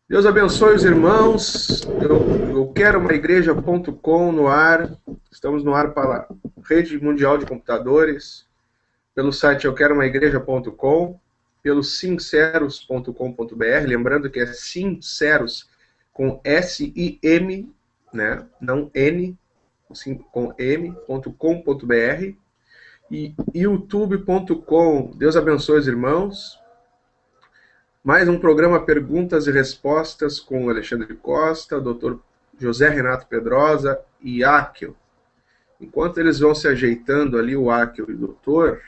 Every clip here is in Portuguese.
Deus abençoe os irmãos. Eu quero uma igreja.com no ar. Estamos no ar para a Rede Mundial de Computadores, pelo site eu quero uma igreja.com, pelo sinceros.com.br, lembrando que é sinceros com S-I-M, né? Não N, com M.com.br e youtube.com. Deus abençoe os irmãos. Mais um programa Perguntas e Respostas com o Alexandre Costa, o Dr. José Renato Pedrosa e Áquil. Enquanto eles vão se ajeitando ali, o Áquil e o doutor,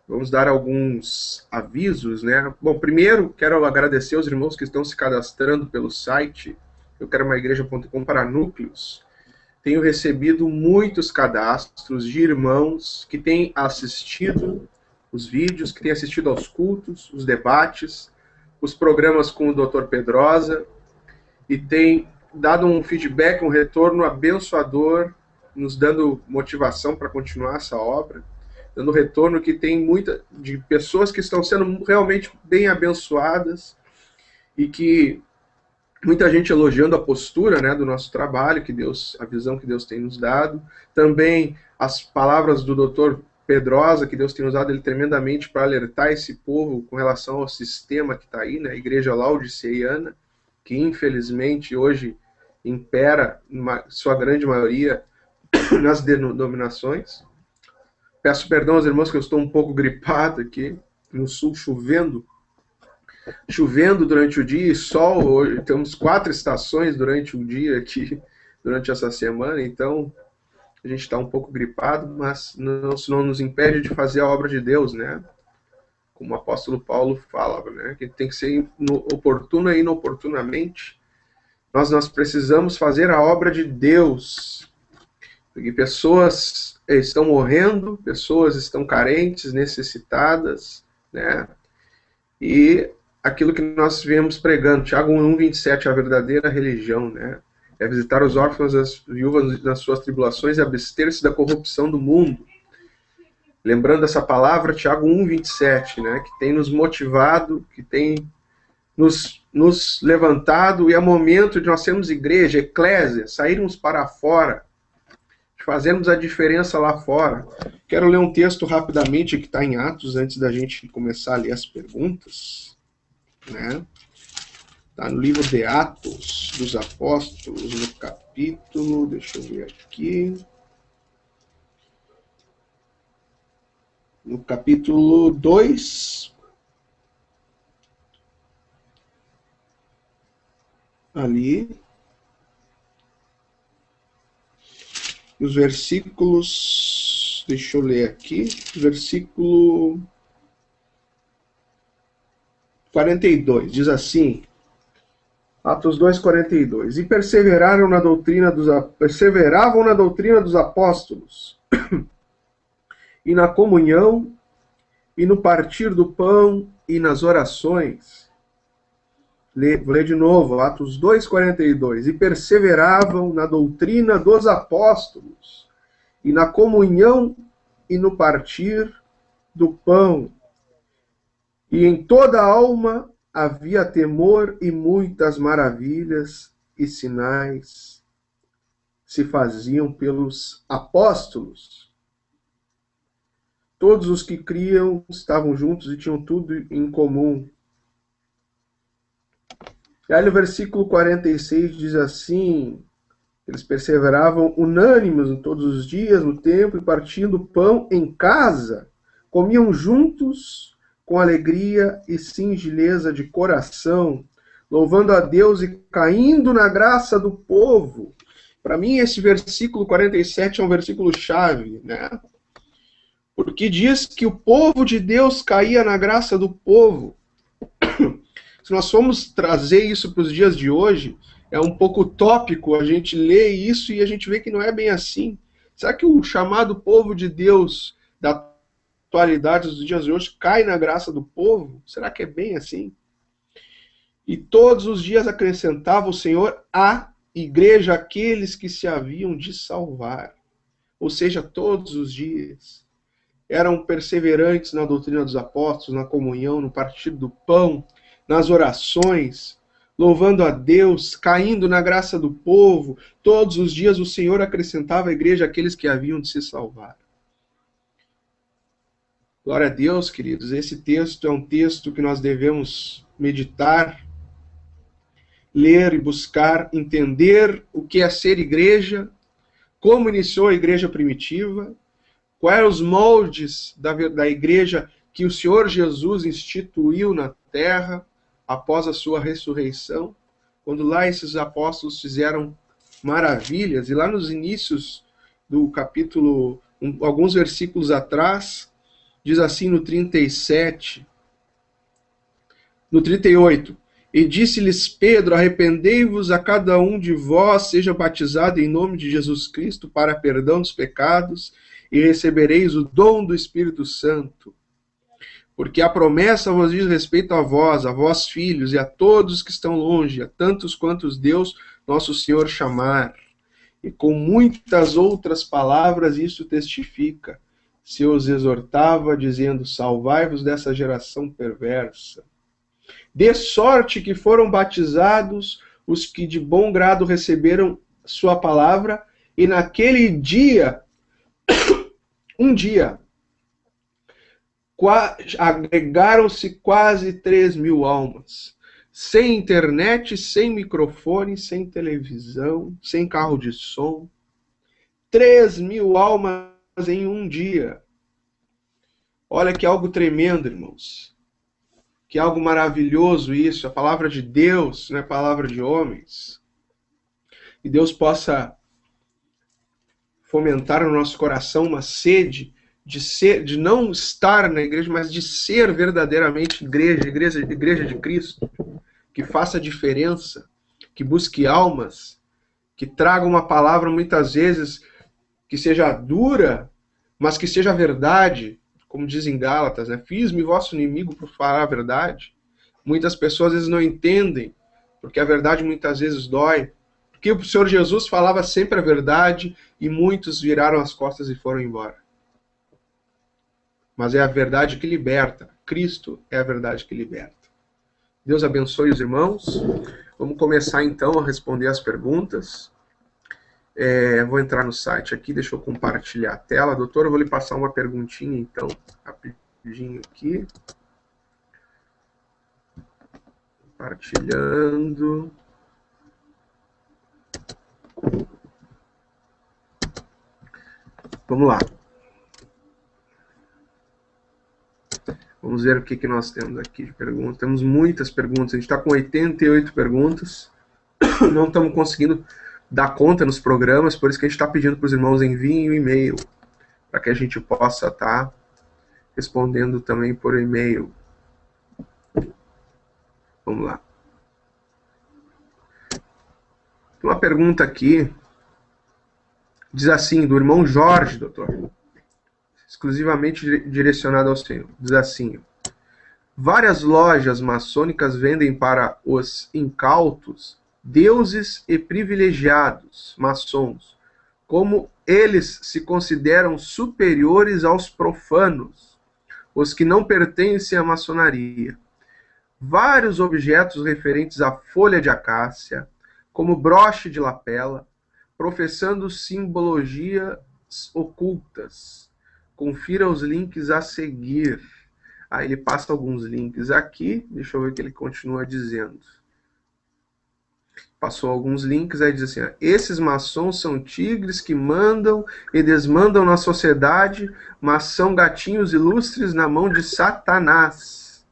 vamos dar alguns avisos, né? Bom, primeiro, quero agradecer aos irmãos que estão se cadastrando pelo site eu quero uma igreja.com para núcleos. Tenho recebido muitos cadastros de irmãos que têm assistido os vídeos, que têm assistido aos cultos, os debates, os programas com o Dr. Pedrosa, e tem dado um feedback, um retorno abençoador, nos dando motivação para continuar essa obra, dando retorno que tem muita de pessoas que estão sendo realmente bem abençoadas e que muita gente elogiando a postura, né, do nosso trabalho, que Deus, a visão que Deus tem nos dado, também as palavras do Dr. Pedrosa, que Deus tem usado ele tremendamente para alertar esse povo com relação ao sistema que está aí, né, a igreja laodiceiana, que infelizmente hoje impera, sua grande maioria, nas denominações. Peço perdão aos irmãos que eu estou um pouco gripado aqui, no sul chovendo durante o dia e sol. Hoje temos 4 estações durante o dia aqui, durante essa semana, então a gente está um pouco gripado, mas não nos impede de fazer a obra de Deus, né? Como o apóstolo Paulo fala, né? Que tem que ser oportuna e inoportunamente. Nós precisamos fazer a obra de Deus, porque pessoas estão morrendo, pessoas estão carentes, necessitadas, né? E aquilo que nós viemos pregando, Tiago 1:27, a verdadeira religião, né? É visitar os órfãos e as viúvas nas suas tribulações e abster-se da corrupção do mundo. Lembrando essa palavra, Tiago 1:27, né? Que tem nos motivado, que tem nos levantado, e é momento de nós sermos igreja, eclésia, sairmos para fora, de fazermos a diferença lá fora. Quero ler um texto rapidamente que está em Atos, antes da gente começar a ler as perguntas, né? Está no livro de Atos dos Apóstolos, no capítulo, deixa eu ver aqui, no capítulo 2, ali, os versículos, deixa eu ler aqui, versículo 42, diz assim, Atos 2:42, e perseveravam na doutrina dos apóstolos, e na comunhão, e no partir do pão, e nas orações. Vou ler de novo, Atos 2:42, e perseveravam na doutrina dos apóstolos, e na comunhão, e no partir do pão. E em toda a alma havia temor, e muitas maravilhas e sinais se faziam pelos apóstolos. Todos os que criam estavam juntos e tinham tudo em comum. E aí no versículo 46 diz assim, eles perseveravam unânimes todos os dias no templo e partindo pão em casa, comiam juntos com alegria e singeleza de coração, louvando a Deus e caindo na graça do povo. Para mim, esse versículo 47 é um versículo chave, né? Porque diz que o povo de Deus caía na graça do povo. Se nós formos trazer isso para os dias de hoje, é um pouco utópico a gente ler isso e a gente vê que não é bem assim. Será que o chamado povo de Deus da atualidade dos dias de hoje cai na graça do povo? Será que é bem assim? E todos os dias acrescentava o Senhor à igreja aqueles que se haviam de salvar. Ou seja, todos os dias. Eram perseverantes na doutrina dos apóstolos, na comunhão, no partir do pão, nas orações. louvando a Deus, caindo na graça do povo. Todos os dias o Senhor acrescentava à igreja aqueles que haviam de se salvar. Glória a Deus, queridos. Esse texto é um texto que nós devemos meditar, ler e buscar, entender o que é ser igreja, como iniciou a igreja primitiva, quais eram os moldes da igreja que o Senhor Jesus instituiu na terra após a sua ressurreição, quando lá esses apóstolos fizeram maravilhas, e lá nos inícios do capítulo, alguns versículos atrás, diz assim no 37, no 38, e disse-lhes Pedro, arrependei-vos a cada um de vós, seja batizado em nome de Jesus Cristo para perdão dos pecados, e recebereis o dom do Espírito Santo. Porque a promessa vos diz respeito a vós filhos, e a todos que estão longe, a tantos quantos Deus, nosso Senhor, chamar. E com muitas outras palavras isso testifica. Se os exortava, dizendo, salvai-vos dessa geração perversa. De sorte que foram batizados os que de bom grado receberam sua palavra, e naquele dia, um dia, agregaram-se quase 3.000 almas. Sem internet, sem microfone, sem televisão, sem carro de som. 3.000 almas em um dia. Olha que algo tremendo, irmãos. Que algo maravilhoso isso. A palavra de Deus, não é palavra de homens. E Deus possa fomentar no nosso coração uma sede de não estar na igreja, mas de ser verdadeiramente igreja de Cristo, que faça diferença, que busque almas, que traga uma palavra muitas vezes que seja dura, mas que seja verdade, como diz em Gálatas, né? Fiz-me vosso inimigo por falar a verdade. Muitas pessoas às vezes não entendem, porque a verdade muitas vezes dói, porque o Senhor Jesus falava sempre a verdade e muitos viraram as costas e foram embora. Mas é a verdade que liberta. Cristo é a verdade que liberta. Deus abençoe os irmãos. Vamos começar então a responder as perguntas. Vou entrar no site aqui, deixa eu compartilhar a tela. Doutor, eu vou lhe passar uma perguntinha então, rapidinho aqui. Compartilhando. Vamos lá. Vamos ver o que nós temos aqui de perguntas. Temos muitas perguntas. A gente está com 88 perguntas. Não estamos conseguindo dar conta nos programas, por isso que a gente está pedindo para os irmãos enviem o e-mail, para que a gente possa estar respondendo também por e-mail. Vamos lá. Tem uma pergunta aqui. Diz assim, do irmão Jorge, doutor. Exclusivamente direcionado ao Senhor. Diz assim: várias lojas maçônicas vendem para os incautos deuses e privilegiados maçons, como eles se consideram superiores aos profanos, os que não pertencem à maçonaria. Vários objetos referentes à folha de acácia, como broche de lapela, professando simbologias ocultas. Confira os links a seguir. Aí ele passa alguns links aqui, deixa eu ver o que ele continua dizendo. Passou alguns links, aí diz assim, ó, esses maçons são tigres que mandam e desmandam na sociedade, mas são gatinhos ilustres na mão de Satanás.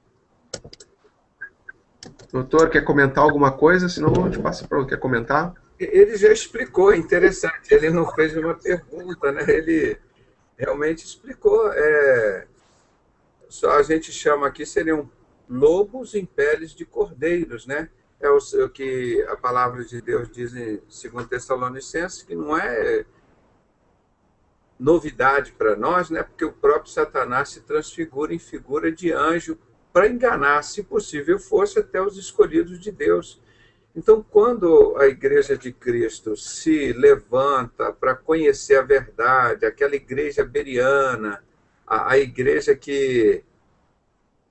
Doutor, quer comentar alguma coisa? Senão a gente passa para o quer comentar? Ele já explicou, é interessante, ele não fez uma pergunta, né? Ele realmente explicou. Só a gente chama aqui, seriam lobos em peles de cordeiros, né? É o que a palavra de Deus diz em 2 Tessalonicenses, que não é novidade para nós, né? Porque o próprio Satanás se transfigura em figura de anjo para enganar, se possível fosse, até os escolhidos de Deus. Então, quando a Igreja de Cristo se levanta para conhecer a verdade, aquela igreja beriana, a igreja que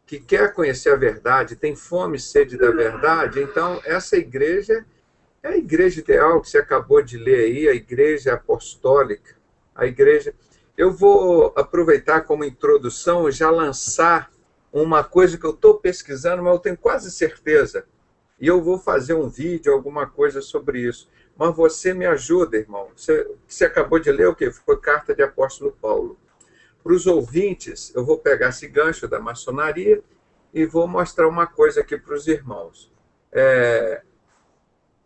que quer conhecer a verdade, tem fome e sede da verdade, então essa igreja é a igreja ideal que você acabou de ler aí, a igreja apostólica, a igreja. Eu vou aproveitar como introdução e já lançar uma coisa que eu estou pesquisando, mas eu tenho quase certeza. E eu vou fazer um vídeo, alguma coisa sobre isso. Mas você me ajuda, irmão. Você acabou de ler o quê? Foi Carta de Apóstolo Paulo. Para os ouvintes, eu vou pegar esse gancho da maçonaria e vou mostrar uma coisa aqui para os irmãos.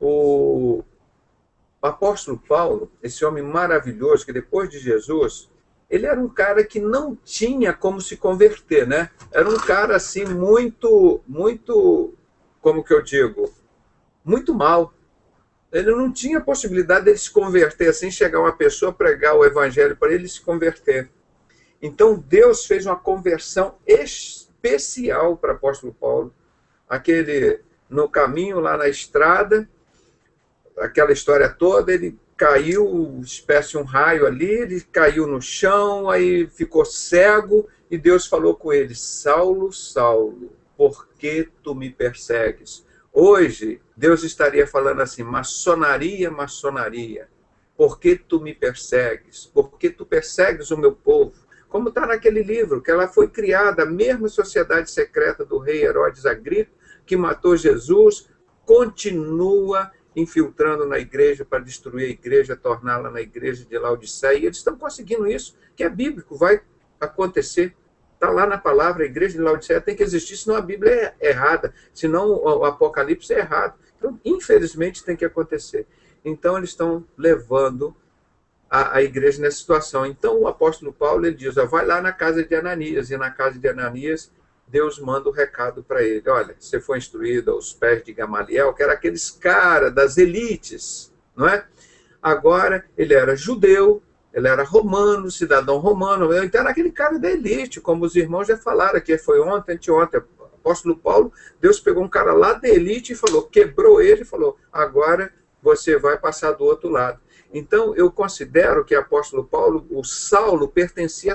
O apóstolo Paulo, esse homem maravilhoso que depois de Jesus, ele era um cara que não tinha como se converter, né? Era um cara assim muito, como que eu digo, muito mal. Ele não tinha possibilidade de se converter assim, chegar uma pessoa, pregar o evangelho para ele se converter. Então Deus fez uma conversão especial para o apóstolo Paulo, aquele no caminho lá na estrada, aquela história toda, ele caiu, espécie um raio ali, ele caiu no chão, aí ficou cego, e Deus falou com ele: Saulo, Saulo, por que tu me persegues? Hoje, Deus estaria falando assim: maçonaria, maçonaria, por que tu me persegues? Por que tu persegues o meu povo? Como está naquele livro, que ela foi criada, a mesma sociedade secreta do rei Herodes Agripa, que matou Jesus, continua infiltrando na igreja para destruir a igreja, torná-la na igreja de Laodiceia. E eles estão conseguindo isso, que é bíblico, vai acontecer. Está lá na palavra, a igreja de Laodiceia tem que existir, senão a Bíblia é errada, senão o Apocalipse é errado. Então, infelizmente, tem que acontecer. Então, eles estão levando a igreja nessa situação. Então, o apóstolo Paulo ele diz: vai lá na casa de Ananias, e na casa de Ananias, Deus manda o recado para ele: olha, você foi instruído aos pés de Gamaliel, que era aqueles caras das elites, não é? Agora, ele era judeu, ele era romano, cidadão romano, então era aquele cara da elite, como os irmãos já falaram aqui, foi ontem, anteontem, o apóstolo Paulo, Deus pegou um cara lá da elite e falou, quebrou ele e falou: agora você vai passar do outro lado. Então, eu considero que o apóstolo Paulo, o Saulo, pertencia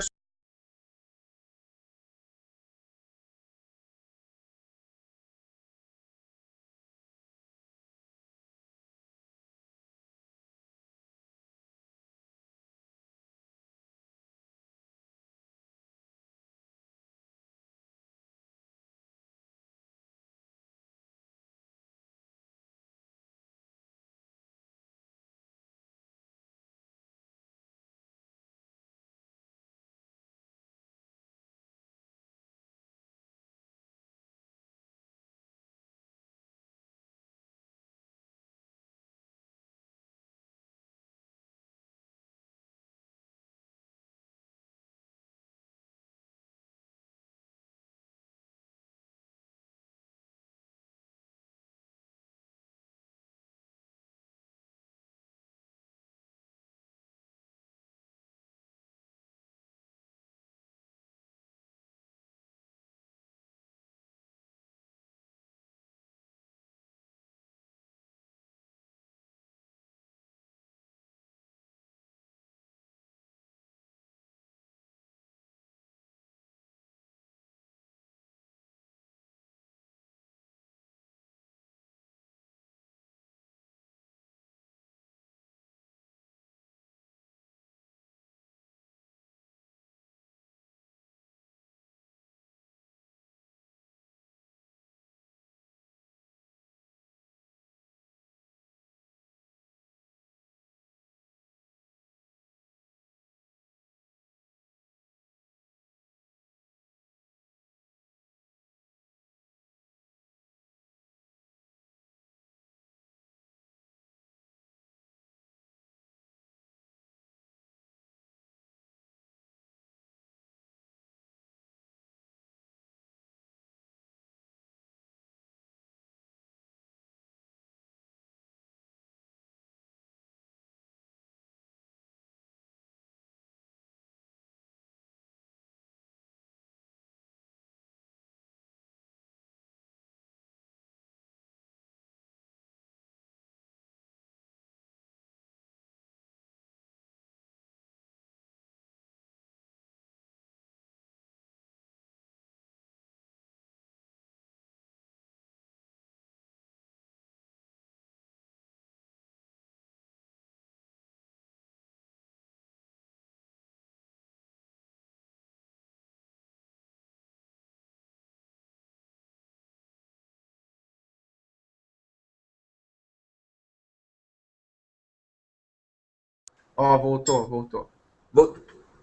Ó, voltou, voltou.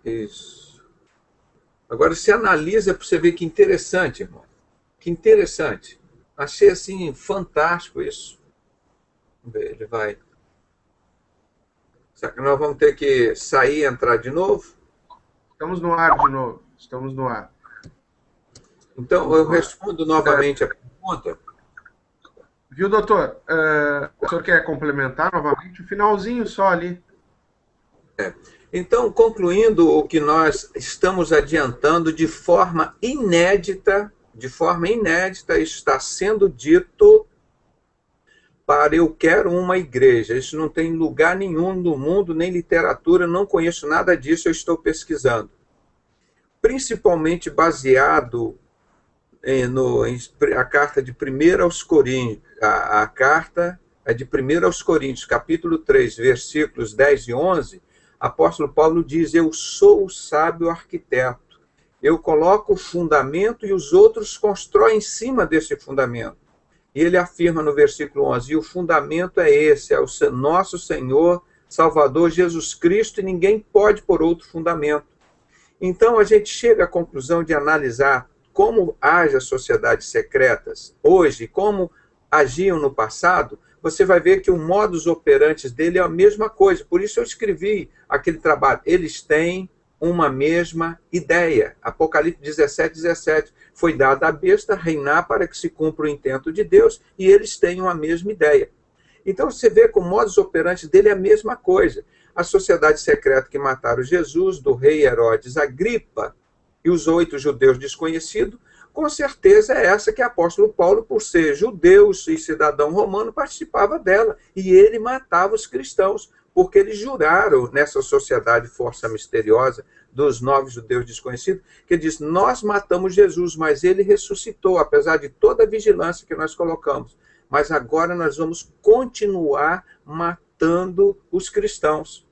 Isso. Agora, se analisa para você ver que interessante, irmão. Que interessante. Achei, assim, fantástico isso. Vamos ver, ele vai... Será que nós vamos ter que sair e entrar de novo? Estamos no ar de novo. Estamos no ar. Então, eu respondo novamente a pergunta. Viu, doutor? O senhor quer complementar novamente? O finalzinho só ali. Então, concluindo o que nós estamos adiantando de forma inédita, está sendo dito para eu quero uma igreja. Isso não tem lugar nenhum no mundo, nem literatura, não conheço nada disso, eu estou pesquisando. Principalmente baseado a carta de 1 aos Coríntios, a carta é de 1 aos Coríntios, capítulo 3, versículos 10 e 11, apóstolo Paulo diz, eu sou o sábio arquiteto, eu coloco o fundamento e os outros constroem em cima desse fundamento. E ele afirma no versículo 11, e o fundamento é esse, é o nosso Senhor, Salvador Jesus Cristo, e ninguém pode pôr outro fundamento. Então a gente chega à conclusão de analisar como agem as sociedades secretas hoje, como agiam no passado, você vai ver que o modus operandi dele é a mesma coisa. Por isso eu escrevi aquele trabalho. Eles têm uma mesma ideia. Apocalipse 17, 17. Foi dada à besta reinar para que se cumpra o intento de Deus e eles têm uma mesma ideia. Então você vê que o modus operandi dele é a mesma coisa. A sociedade secreta que mataram Jesus, do rei Herodes Agripa, e os 8 judeus desconhecidos, com certeza é essa que o apóstolo Paulo, por ser judeu e cidadão romano, participava dela. E ele matava os cristãos, porque eles juraram nessa sociedade força misteriosa dos 9 judeus desconhecidos, que diz, nós matamos Jesus, mas ele ressuscitou, apesar de toda a vigilância que nós colocamos. Mas agora nós vamos continuar matando os cristãos.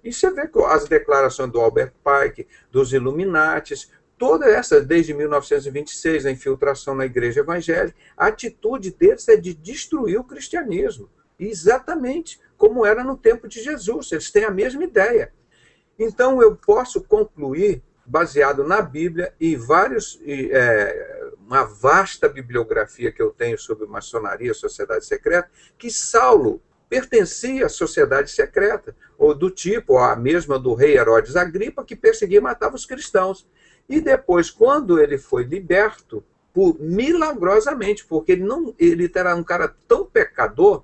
E você vê as declarações do Albert Pike, dos Illuminatis, toda essa, desde 1926, a infiltração na igreja evangélica, a atitude deles é de destruir o cristianismo. Exatamente como era no tempo de Jesus. Eles têm a mesma ideia. Então, eu posso concluir, baseado na Bíblia e uma vasta bibliografia que eu tenho sobre maçonaria, sociedade secreta, que Saulo pertencia à sociedade secreta, ou do tipo, a mesma do rei Herodes Agripa, que perseguia e matava os cristãos. E depois, quando ele foi liberto, milagrosamente, porque ele era um cara tão pecador,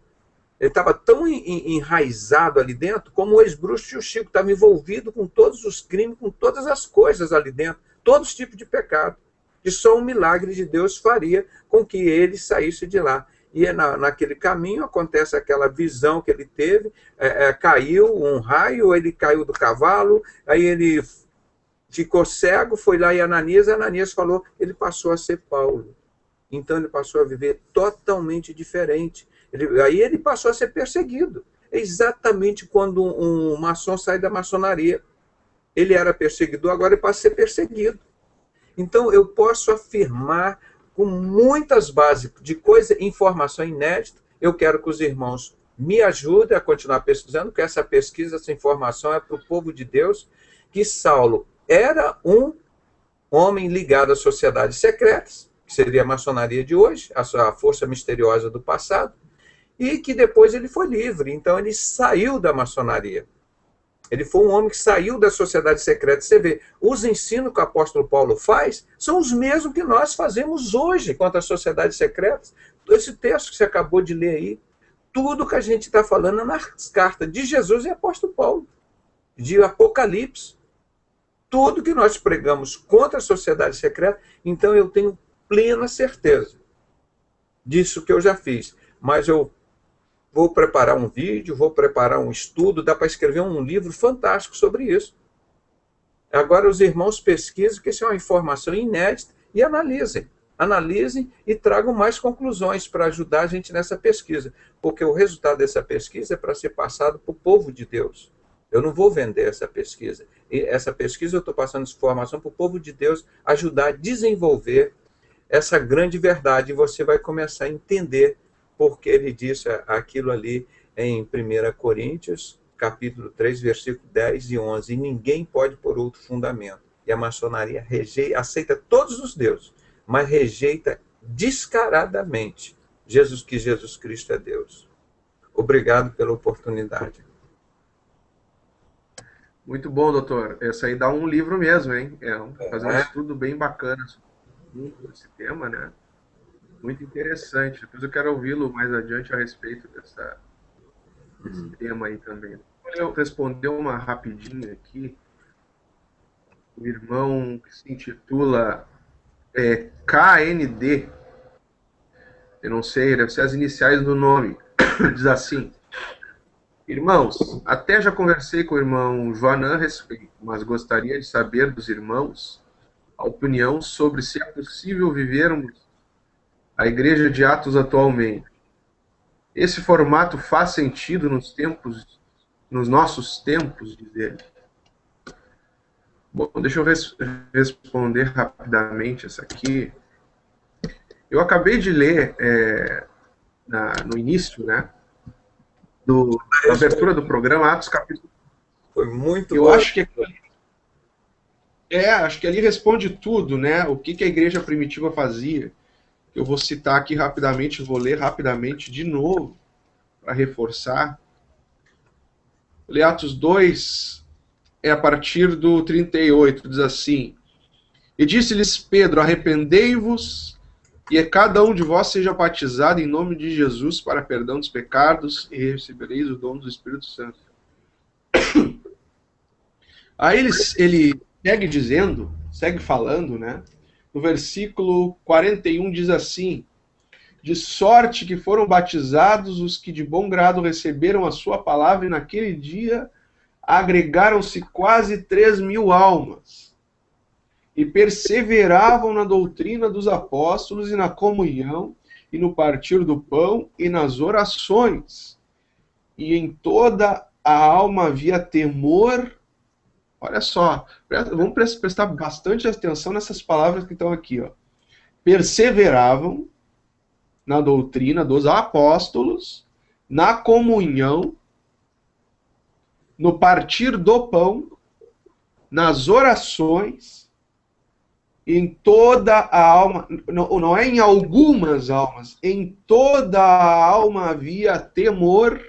ele estava tão enraizado ali dentro, como o ex-bruxo Tio Chico estava envolvido com todos os crimes, com todas as coisas ali dentro, todos os tipos de pecado. E só um milagre de Deus faria com que ele saísse de lá. E naquele caminho acontece aquela visão que ele teve, caiu um raio, ele caiu do cavalo, aí ele ficou cego, foi lá e Ananias falou, ele passou a ser Paulo. Então ele passou a viver totalmente diferente. Aí ele passou a ser perseguido. É exatamente quando um maçom sai da maçonaria. Ele era perseguidor, agora ele passa a ser perseguido. Então eu posso afirmar com muitas bases de informação inédita. Eu quero que os irmãos me ajudem a continuar pesquisando, que essa pesquisa, essa informação é para o povo de Deus, que Saulo era um homem ligado às sociedades secretas, que seria a maçonaria de hoje, a sua força misteriosa do passado, e que depois ele foi livre. Então ele saiu da maçonaria. Ele foi um homem que saiu da sociedade secreta. Você vê, os ensinos que o apóstolo Paulo faz são os mesmos que nós fazemos hoje contra as sociedades secretas. Esse texto que você acabou de ler aí, tudo que a gente está falando é nas cartas de Jesus e apóstolo Paulo, de Apocalipse. Tudo que nós pregamos contra a sociedade secreta, então eu tenho plena certeza disso que eu já fiz. Mas eu vou preparar um vídeo, vou preparar um estudo, dá para escrever um livro fantástico sobre isso. Agora os irmãos pesquisem, que isso é uma informação inédita, e analisem. Analisem e tragam mais conclusões para ajudar a gente nessa pesquisa. Porque o resultado dessa pesquisa é para ser passado para o povo de Deus. Eu não vou vender essa pesquisa. E essa pesquisa eu estou passando essa informação para o povo de Deus ajudar a desenvolver essa grande verdade. E você vai começar a entender porque ele disse aquilo ali em 1 Coríntios, capítulo 3, versículo 10 e 11. E ninguém pode pôr outro fundamento. E a maçonaria aceita todos os deuses, mas rejeita descaradamente que Jesus Cristo é Deus. Obrigado pela oportunidade. Muito bom, doutor. Esse aí dá um livro mesmo, hein? Fazer um estudo bem bacana sobre esse tema, né? Muito interessante. Depois eu quero ouvi-lo mais adiante a respeito desse tema aí também. Eu responder uma rapidinho aqui. O irmão que se intitula KND. Eu não sei, deve ser as iniciais do nome. Diz assim: irmãos, até já conversei com o irmão Joanã a respeito, mas gostaria de saber dos irmãos a opinião sobre se é possível vivermos a Igreja de Atos atualmente. Esse formato faz sentido nos nossos tempos, diz ele. Bom, deixa eu responder rapidamente essa aqui. Eu acabei de ler no início, né, da abertura do programa, Atos capítulo. Foi muito Eu bom. acho que ali responde tudo, né? O que a igreja primitiva fazia. Eu vou citar aqui rapidamente, vou ler rapidamente de novo, para reforçar. Atos 2, a partir do 38, diz assim: e disse-lhes Pedro, arrependei-vos, e cada um de vós seja batizado em nome de Jesus para perdão dos pecados, e recebereis o dom do Espírito Santo. Aí ele segue falando, né? No versículo 41 diz assim: de sorte que foram batizados os que de bom grado receberam a sua palavra, e naquele dia agregaram-se quase 3.000 almas, e perseveravam na doutrina dos apóstolos, e na comunhão, e no partir do pão, e nas orações. E em toda a alma havia temor. Olha só, vamos prestar bastante atenção nessas palavras que estão aqui, ó. Perseveravam na doutrina dos apóstolos, na comunhão, no partir do pão, nas orações, em toda a alma, não é em algumas almas, em toda a alma havia temor,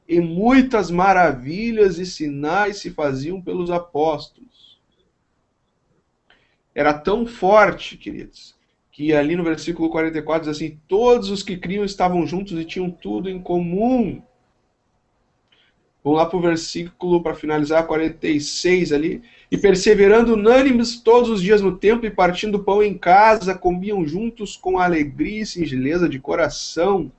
e muitas maravilhas e sinais se faziam pelos apóstolos. Era tão forte, queridos, que ali no versículo 44 diz assim: todos os que criam estavam juntos e tinham tudo em comum. Vamos lá para o versículo, para finalizar, 46 ali. E perseverando unânimes todos os dias no templo, e partindo pão em casa, comiam juntos com alegria e singeleza de coração.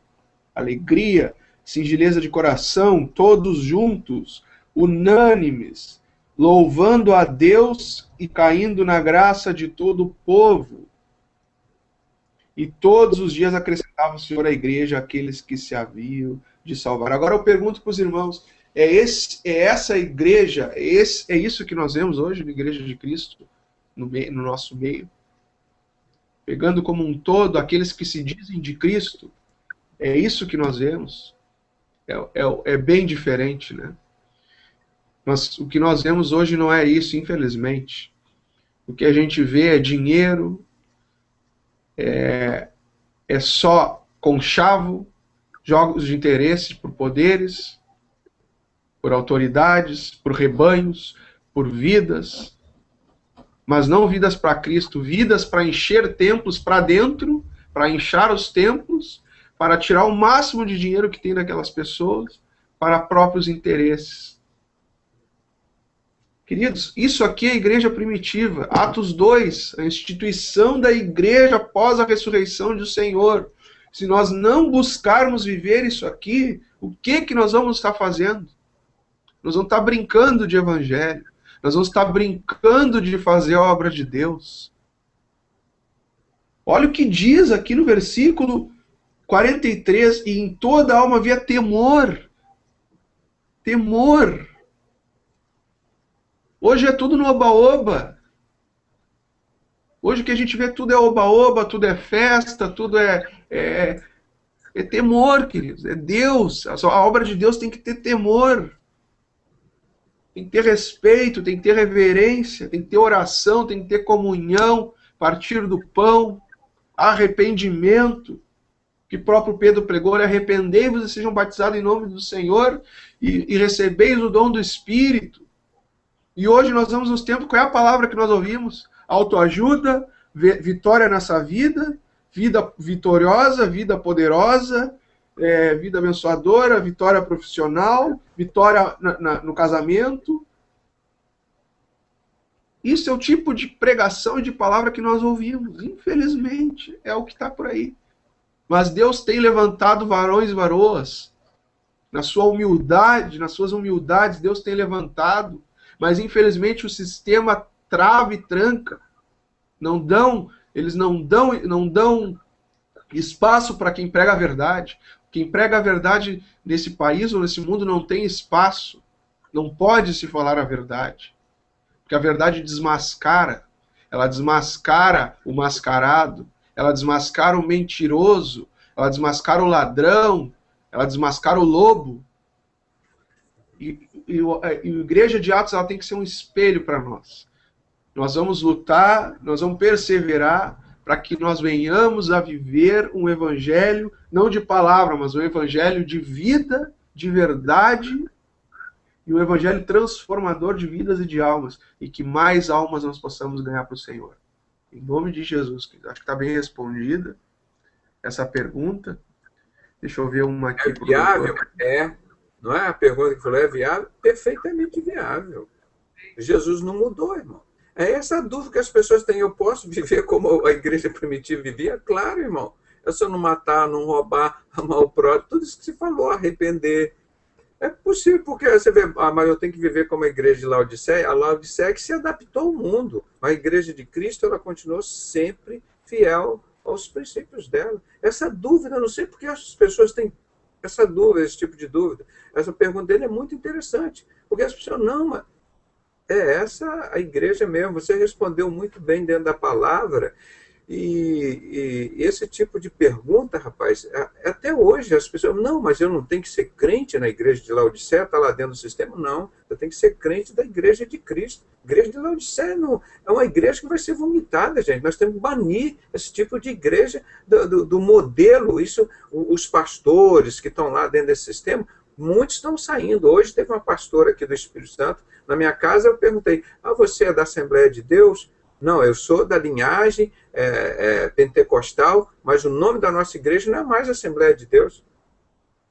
Alegria, singeleza de coração, todos juntos, unânimes, louvando a Deus e caindo na graça de todo o povo. E todos os dias acrescentava o Senhor à igreja aqueles que se haviam de salvar. Agora eu pergunto para os irmãos: essa igreja, é isso que nós vemos hoje na Igreja de Cristo, no nosso meio? Pegando como um todo aqueles que se dizem de Cristo, é isso que nós vemos? É bem diferente, né? Mas o que nós vemos hoje não é isso, infelizmente. O que a gente vê é dinheiro, é só conchavo, jogos de interesse por poderes, por autoridades, por rebanhos, por vidas, mas não vidas para Cristo, vidas para encher templos para dentro, para inchar os templos, para tirar o máximo de dinheiro que tem daquelas pessoas, para próprios interesses. Queridos, isso aqui é a igreja primitiva. Atos 2, a instituição da igreja após a ressurreição do Senhor. Se nós não buscarmos viver isso aqui, o que nós vamos estar fazendo? Nós vamos estar brincando de evangelho. Nós vamos estar brincando de fazer a obra de Deus. Olha o que diz aqui no versículo 43, e em toda a alma havia temor. Temor. Hoje é tudo no oba-oba. Hoje o que a gente vê tudo é oba-oba, tudo é festa, tudo é É temor, queridos. É Deus. A obra de Deus tem que ter temor. Tem que ter respeito, tem que ter reverência, tem que ter oração, tem que ter comunhão, partir do pão, arrependimento, que próprio Pedro pregou: arrependei-vos e sejam batizados em nome do Senhor e recebeis o dom do Espírito. E hoje nós vamos nos tempos, qual é a palavra que nós ouvimos? Autoajuda, vitória nessa vida, vida vitoriosa, vida poderosa, vida abençoadora, vitória profissional, vitória no casamento. Isso é o tipo de pregação e de palavra que nós ouvimos. Infelizmente, é o que está por aí. Mas Deus tem levantado varões e varoas. Na sua humildade, nas suas humildades, Deus tem levantado. Mas, infelizmente, o sistema trava e tranca. Eles não dão espaço para quem prega a verdade. Quem prega a verdade nesse país ou nesse mundo não tem espaço. Não pode se falar a verdade. Porque a verdade desmascara. Ela desmascara o mascarado. Ela desmascara o mentiroso. Ela desmascara o ladrão. Ela desmascara o lobo. E a igreja de Atos, ela tem que ser um espelho para nós. Nós vamos lutar, nós vamos perseverar para que nós venhamos a viver um evangelho, não de palavra, mas um evangelho de vida, de verdade, e um evangelho transformador de vidas e de almas, e que mais almas nós possamos ganhar para o Senhor. Em nome de Jesus. Acho que está bem respondida essa pergunta. Deixa eu ver uma aqui. É viável? Não é a pergunta que falou, é viável? Perfeitamente viável. Jesus não mudou, irmão. É essa a dúvida que as pessoas têm. Eu posso viver como a igreja primitiva vivia? Claro, irmão. É só não matar, não roubar, amar o próximo, tudo isso que se falou, arrepender. É possível, porque você vê, mas eu tenho que viver como a igreja de Laodiceia. A Laodiceia que se adaptou ao mundo. A igreja de Cristo, ela continuou sempre fiel aos princípios dela. Essa dúvida, eu não sei porque as pessoas têm essa dúvida, esse tipo de dúvida. Essa pergunta dele é muito interessante. Porque as pessoas, não, mas é essa a igreja mesmo. Você respondeu muito bem dentro da palavra. E esse tipo de pergunta, rapaz, até hoje as pessoas, não, mas eu não tenho que ser crente na igreja de Laodiceia, está lá dentro do sistema? Não, eu tenho que ser crente da igreja de Cristo. A igreja de Laodiceia não, é uma igreja que vai ser vomitada, gente. Nós temos que banir esse tipo de igreja do modelo. Isso, os pastores que estão lá dentro desse sistema, muitos estão saindo. Hoje teve uma pastora aqui do Espírito Santo, na minha casa, eu perguntei, você é da Assembleia de Deus? Não, eu sou da linhagem pentecostal, mas o nome da nossa igreja não é mais Assembleia de Deus.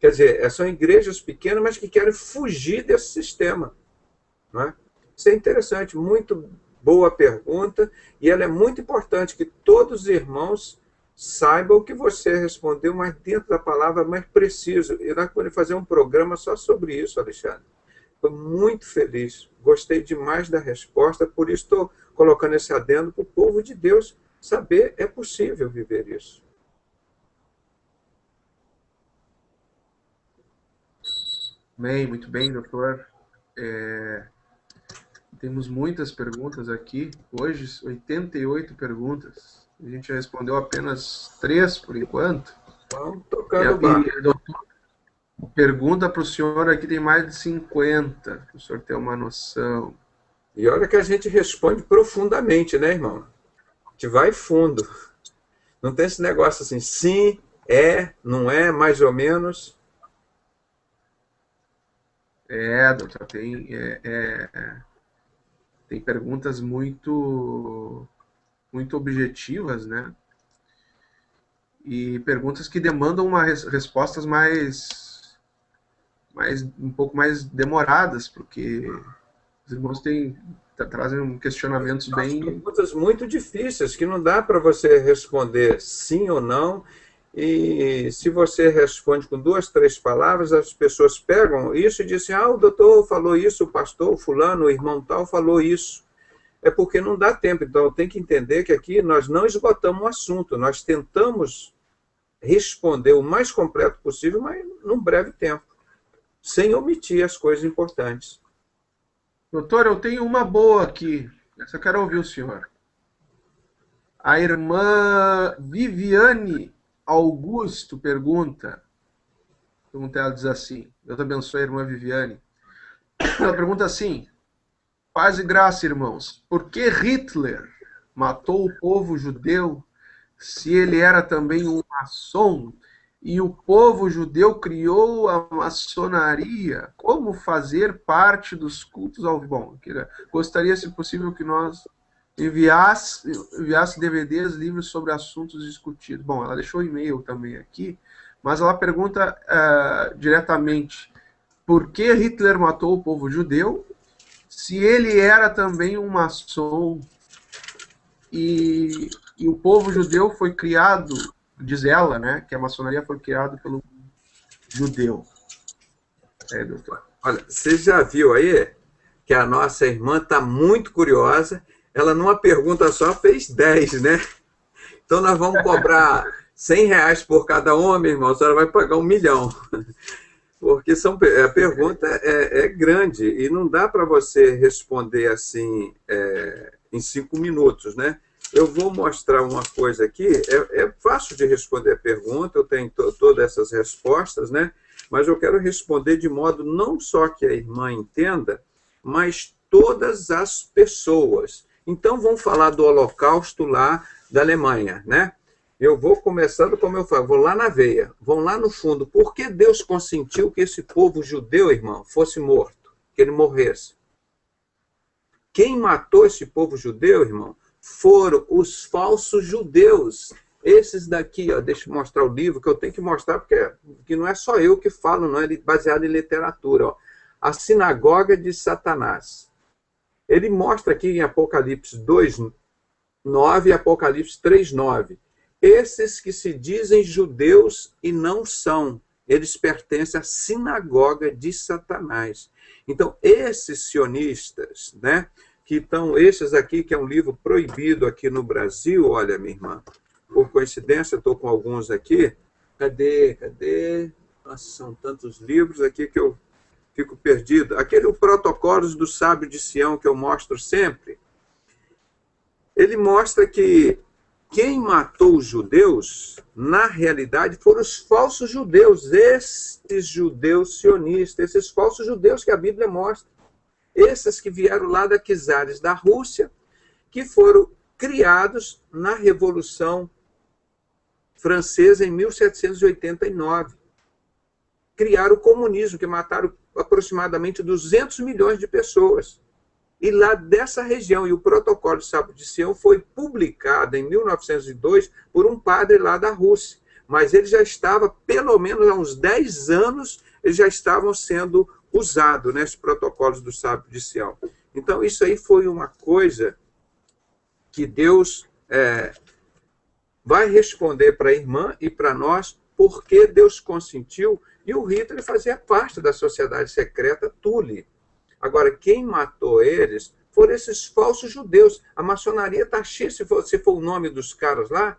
Quer dizer, são igrejas pequenas, mas que querem fugir desse sistema. Não é? Isso é interessante, muito boa pergunta, e ela é muito importante que todos os irmãos saibam o que você respondeu, mas dentro da palavra mais preciso. E nós podemos fazer um programa só sobre isso, Alexandre. Estou muito feliz, gostei demais da resposta, por isso estou colocando esse adendo para o povo de Deus saber, é possível viver isso. Bem, muito bem, doutor. Temos muitas perguntas aqui. Hoje, 88 perguntas. A gente já respondeu apenas 3 por enquanto. Vamos tocar no barco. Doutor, pergunta para o senhor aqui tem mais de 50, para o senhor ter uma noção. E olha que a gente responde profundamente, né, irmão? A gente vai fundo. Não tem esse negócio assim, sim, não é, mais ou menos. Doutor, tem perguntas muito objetivas, né? E perguntas que demandam respostas um pouco mais demoradas, porque os irmãos trazem questionamentos bem... Perguntas muito difíceis, que não dá para você responder sim ou não, e se você responde com 2, 3 palavras, as pessoas pegam isso e dizem, o doutor falou isso, o pastor, o fulano, o irmão tal falou isso. É porque não dá tempo, então tem que entender que aqui nós não esgotamos o assunto, nós tentamos responder o mais completo possível, mas num breve tempo, sem omitir as coisas importantes. Doutor, eu tenho uma boa aqui. Essa eu quero ouvir o senhor. A irmã Viviane Augusto pergunta, ela diz assim, Deus abençoe a irmã Viviane. Ela pergunta assim, paz e graça, irmãos, por que Hitler matou o povo judeu se ele era também um maçom e o povo judeu criou a maçonaria? Como fazer parte dos cultos ao... Bom, gostaria, se possível, que nós enviasse DVDs, livros sobre assuntos discutidos. Bom, ela deixou o e-mail também aqui, mas ela pergunta diretamente por que Hitler matou o povo judeu se ele era também um maçom e o povo judeu foi criado, diz ela, né, que a maçonaria foi criada pelo judeu. Doutor. Olha, você já viu aí que a nossa irmã está muito curiosa. Ela, numa pergunta só, fez 10, né? Então, nós vamos cobrar R$100 por cada homem, irmão. A senhora vai pagar 1 milhão. Porque a pergunta é grande e não dá para você responder assim em 5 minutos, né? Eu vou mostrar uma coisa aqui. É fácil de responder a pergunta, eu tenho todas essas respostas, né? Mas eu quero responder de modo não só que a irmã entenda, mas todas as pessoas. Então, vamos falar do Holocausto lá da Alemanha, né? Eu vou começando, como eu falo, vou lá na veia, vão lá no fundo. Por que Deus consentiu que esse povo judeu, irmão, fosse morto, que ele morresse? Quem matou esse povo judeu, irmão, foram os falsos judeus. Esses daqui, ó, deixa eu mostrar o livro, que eu tenho que mostrar, porque não é só eu que falo, não é baseado em literatura. Ó. A Sinagoga de Satanás. Ele mostra aqui em Apocalipse 2:9 e Apocalipse 3:9. Esses que se dizem judeus e não são, eles pertencem à sinagoga de Satanás. Então, esses sionistas, né, que estão, esses aqui, que é um livro proibido aqui no Brasil, olha, minha irmã, por coincidência, eu estou com alguns aqui. Cadê? Nossa, são tantos livros aqui que eu fico perdido. Aquele, o Protocolos do Sábio de Sião, que eu mostro sempre, ele mostra que quem matou os judeus, na realidade, foram os falsos judeus, estes judeus sionistas, esses falsos judeus que a Bíblia mostra. Esses que vieram lá da Czares da Rússia, que foram criados na Revolução Francesa em 1789. Criaram o comunismo, que mataram aproximadamente 200 milhões de pessoas. E lá dessa região, e o Protocolo de Sábio de Sião foi publicado em 1902 por um padre lá da Rússia. Mas ele já estava, pelo menos há uns 10 anos, eles já estavam sendo usados, né, esses protocolos do Sábio de Sião. Então, isso aí foi uma coisa que Deus vai responder para a irmã e para nós, porque Deus consentiu, e o Hitler fazia parte da sociedade secreta Thule. Agora, quem matou eles foram esses falsos judeus. A maçonaria está cheia, se for o nome dos caras lá,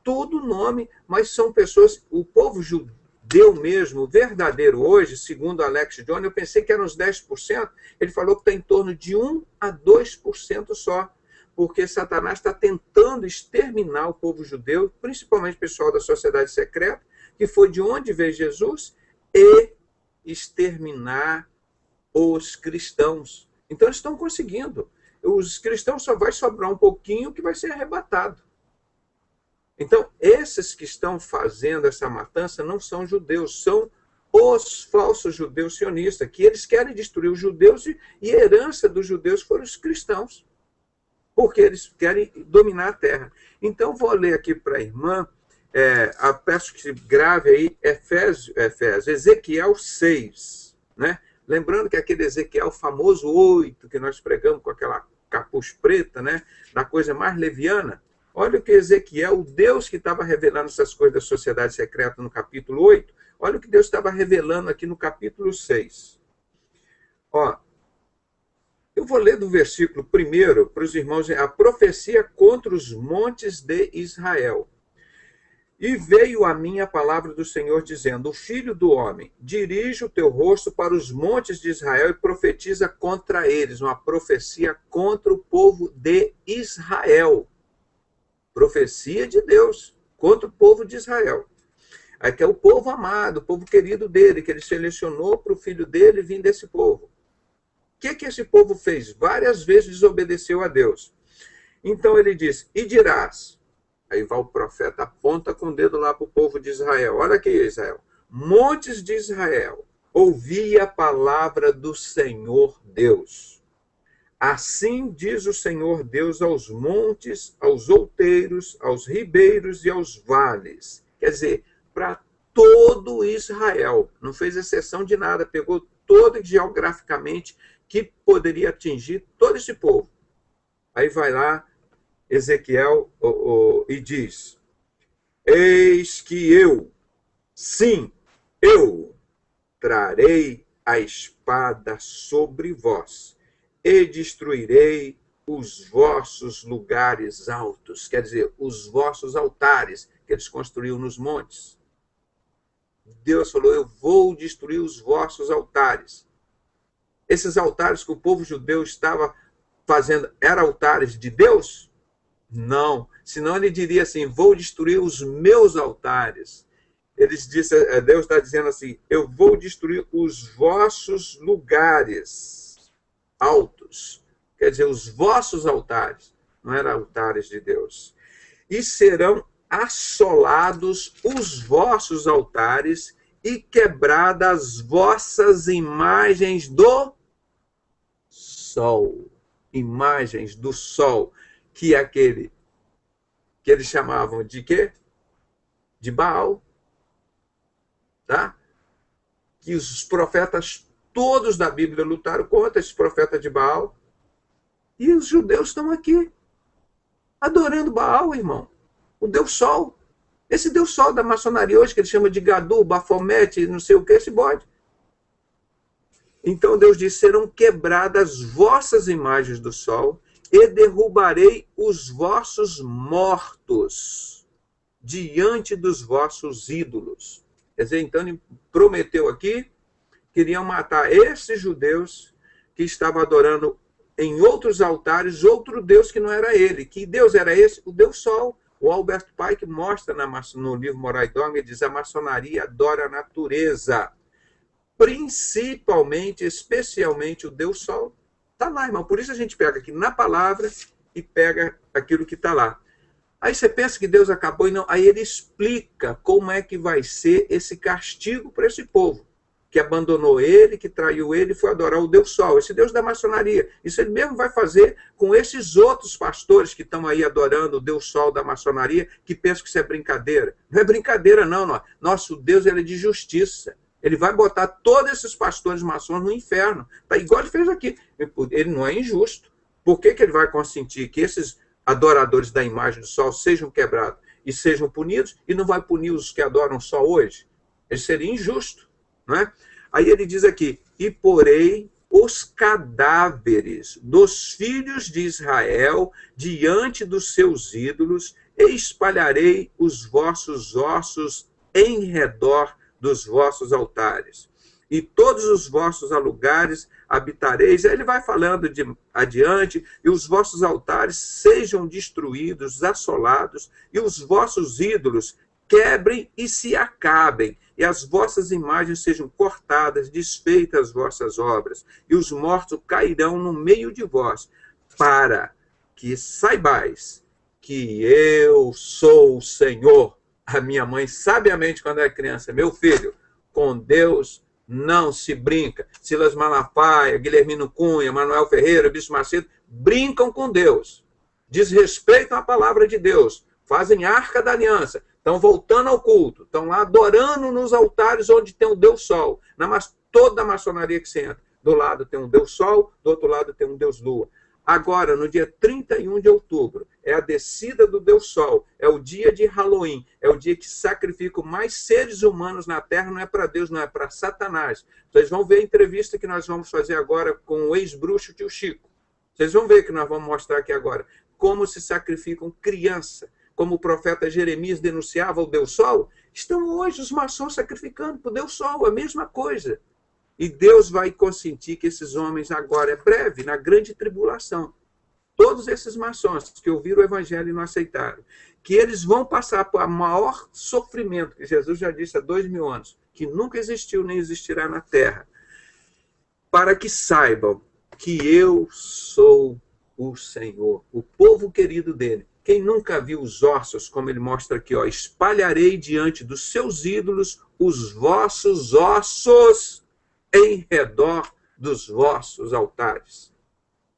tudo nome, mas são pessoas, o povo judeu mesmo, verdadeiro hoje, segundo Alex Jones, eu pensei que eram uns 10%, ele falou que está em torno de 1 a 2% só, porque Satanás está tentando exterminar o povo judeu, principalmente o pessoal da sociedade secreta, que foi de onde veio Jesus, e exterminar os cristãos. Então, eles estão conseguindo. Os cristãos só vai sobrar um pouquinho que vai ser arrebatado. Então, esses que estão fazendo essa matança não são judeus, são os falsos judeus sionistas, que eles querem destruir os judeus e a herança dos judeus foram os cristãos, porque eles querem dominar a terra. Então, vou ler aqui para a irmã, peço que grave aí Ezequiel 6, né? Lembrando que aquele Ezequiel famoso 8, que nós pregamos com aquela capuz preta, né? Da coisa mais leviana. Olha o que Ezequiel, o Deus que estava revelando essas coisas da sociedade secreta no capítulo 8, olha o que Deus estava revelando aqui no capítulo 6. Ó, eu vou ler do versículo 1 para os irmãos, a profecia contra os montes de Israel. E veio a mim a palavra do Senhor, dizendo: Filho do homem, dirige o teu rosto para os montes de Israel e profetiza contra eles, uma profecia contra o povo de Israel. Profecia de Deus contra o povo de Israel. Aí que é o povo amado, o povo querido dele, que ele selecionou para o filho dele vir desse povo. O que esse povo fez? Várias vezes desobedeceu a Deus. Então ele diz, e dirás, aí vai o profeta, aponta com o dedo lá para o povo de Israel. Olha aqui, Israel. Montes de Israel, ouvi a palavra do Senhor Deus. Assim diz o Senhor Deus aos montes, aos outeiros, aos ribeiros e aos vales. Quer dizer, para todo Israel. Não fez exceção de nada, pegou todo geograficamente que poderia atingir todo esse povo. Aí vai lá Ezequiel e diz, eis que eu, sim, eu trarei a espada sobre vós e destruirei os vossos lugares altos, quer dizer, os vossos altares que eles construíram nos montes. Deus falou, eu vou destruir os vossos altares. Esses altares que o povo judeu estava fazendo, eram altares de Deus? Não, senão ele diria assim, vou destruir os meus altares. Deus está dizendo assim, eu vou destruir os vossos lugares altos. Quer dizer, os vossos altares, não eram altares de Deus. E serão assolados os vossos altares e quebradas as vossas imagens do sol. Imagens do sol, que é aquele que eles chamavam de quê? De Baal. Tá? Que os profetas todos da Bíblia lutaram contra esse profeta de Baal. E os judeus estão aqui, adorando Baal, irmão. O Deus Sol. Esse Deus Sol da maçonaria hoje, que ele chama de Gadu, Bafomete, não sei o que, esse bode. Então Deus diz, serão quebradas vossas imagens do sol e derrubarei os vossos mortos diante dos vossos ídolos. Quer dizer, então ele prometeu aqui, queriam matar esses judeus que estavam adorando em outros altares, outro Deus que não era ele. Que Deus era esse? O Deus Sol. O Alberto Pike mostra no livro Moral e Dogma, ele diz, a maçonaria adora a natureza. Principalmente, especialmente o Deus Sol. Está lá, irmão. Por isso a gente pega aqui na palavra e pega aquilo que está lá. Aí você pensa que Deus acabou e não. Aí ele explica como é que vai ser esse castigo para esse povo, que abandonou ele, que traiu ele e foi adorar o Deus Sol, esse Deus da maçonaria. Isso ele mesmo vai fazer com esses outros pastores que estão aí adorando o Deus Sol da maçonaria, que pensam que isso é brincadeira. Não é brincadeira, não. Nosso Deus ele é de justiça. Ele vai botar todos esses pastores maçons no inferno. Tá? Igual ele fez aqui. Ele não é injusto. Por que ele vai consentir que esses adoradores da imagem do sol sejam quebrados e sejam punidos, e não vai punir os que adoram o sol hoje? Ele seria injusto. Não é? Aí ele diz aqui, e porei os cadáveres dos filhos de Israel diante dos seus ídolos e espalharei os vossos ossos em redor dos vossos altares. E todos os vossos lugares habitareis. Aí ele vai falando adiante, e os vossos altares sejam destruídos, assolados, e os vossos ídolos quebrem e se acabem, e as vossas imagens sejam cortadas, desfeitas as vossas obras, e os mortos cairão no meio de vós, para que saibais que eu sou o Senhor. A minha mãe, sabiamente, quando era criança, meu filho, com Deus não se brinca. Silas Malafaia, Guilhermino Cunha, Manuel Ferreira, Bispo Macedo, brincam com Deus, desrespeitam a palavra de Deus, fazem arca da aliança, estão voltando ao culto, estão lá adorando nos altares onde tem o Deus Sol. Toda a maçonaria que você entra, do lado tem um Deus Sol, do outro lado tem um Deus Lua. Agora, no dia 31 de outubro, é a descida do Deus Sol, é o dia de Halloween, é o dia que sacrificam mais seres humanos na Terra, não é para Deus, não é para Satanás. Vocês vão ver a entrevista que nós vamos fazer agora com o ex-bruxo tio Chico. Vocês vão ver que nós vamos mostrar aqui agora como se sacrificam criança. Como o profeta Jeremias denunciava o Deus Sol, estão hoje os maçons sacrificando para o Deus Sol, a mesma coisa. E Deus vai consentir que esses homens agora, é breve, na grande tribulação, todos esses maçons que ouviram o evangelho e não aceitaram, que eles vão passar por o maior sofrimento, que Jesus já disse há 2000 anos, que nunca existiu nem existirá na Terra, para que saibam que eu sou o Senhor, o povo querido dele. Quem nunca viu os ossos, como ele mostra aqui, ó, espalharei diante dos seus ídolos os vossos ossos em redor dos vossos altares.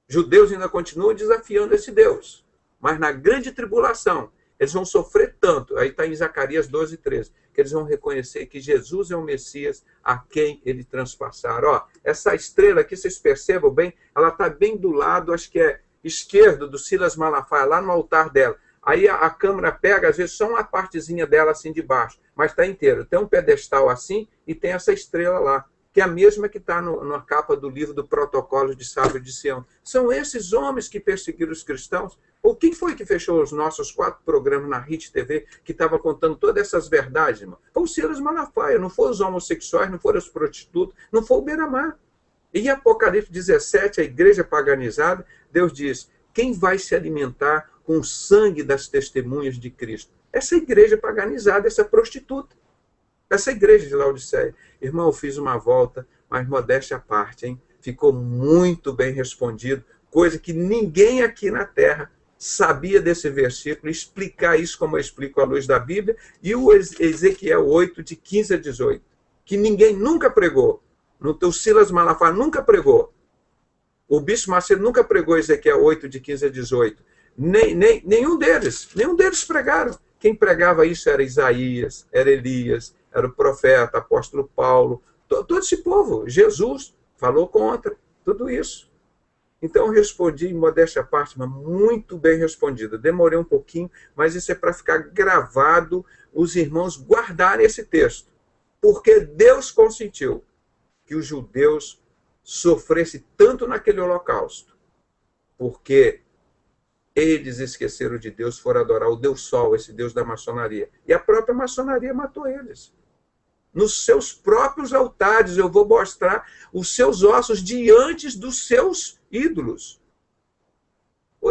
Judeus ainda continuam desafiando esse Deus, mas na grande tribulação, eles vão sofrer tanto, aí está em Zacarias 12:13, que eles vão reconhecer que Jesus é o Messias a quem ele transpassaram. Ó, essa estrela aqui, vocês percebam bem, ela está bem do lado, acho que é esquerdo do Silas Malafaia, lá no altar dela. Aí a câmera pega, às vezes, só uma partezinha dela assim de baixo, mas está inteiro. Tem um pedestal assim e tem essa estrela lá, que é a mesma que está na capa do livro do Protocolo de Sábio de Sião. São esses homens que perseguiram os cristãos. Ou quem foi que fechou os nossos 4 programas na RIT TV, que estava contando todas essas verdades, irmão? Foi o Silas Malafaia, não foram os homossexuais, não foram os prostitutos, não foi o Beira-Mar. E em Apocalipse 17, a igreja paganizada, Deus diz, quem vai se alimentar com o sangue das testemunhas de Cristo? Essa igreja paganizada, essa prostituta. Essa igreja de Laodiceia. Irmão, eu fiz uma volta, mas modéstia à parte, hein? Ficou muito bem respondido, coisa que ninguém aqui na Terra sabia desse versículo, explicar isso como eu explico à luz da Bíblia, e o Ezequiel 8, de 15 a 18, que ninguém nunca pregou. O Silas Malafaia nunca pregou. O Bispo Macedo nunca pregou Ezequiel 8, de 15 a 18. Nenhum deles pregaram. Quem pregava isso era Isaías, era Elias, era o profeta, apóstolo Paulo, todo esse povo. Jesus falou contra tudo isso. Então eu respondi em modéstia à parte, mas muito bem respondido. Demorei um pouquinho, mas isso é para ficar gravado, os irmãos guardarem esse texto. Porque Deus consentiu que os judeus sofressem tanto naquele holocausto, porque eles esqueceram de Deus, foram adorar o Deus Sol, esse Deus da maçonaria. E a própria maçonaria matou eles. Nos seus próprios altares, eu vou mostrar os seus ossos diante dos seus ídolos.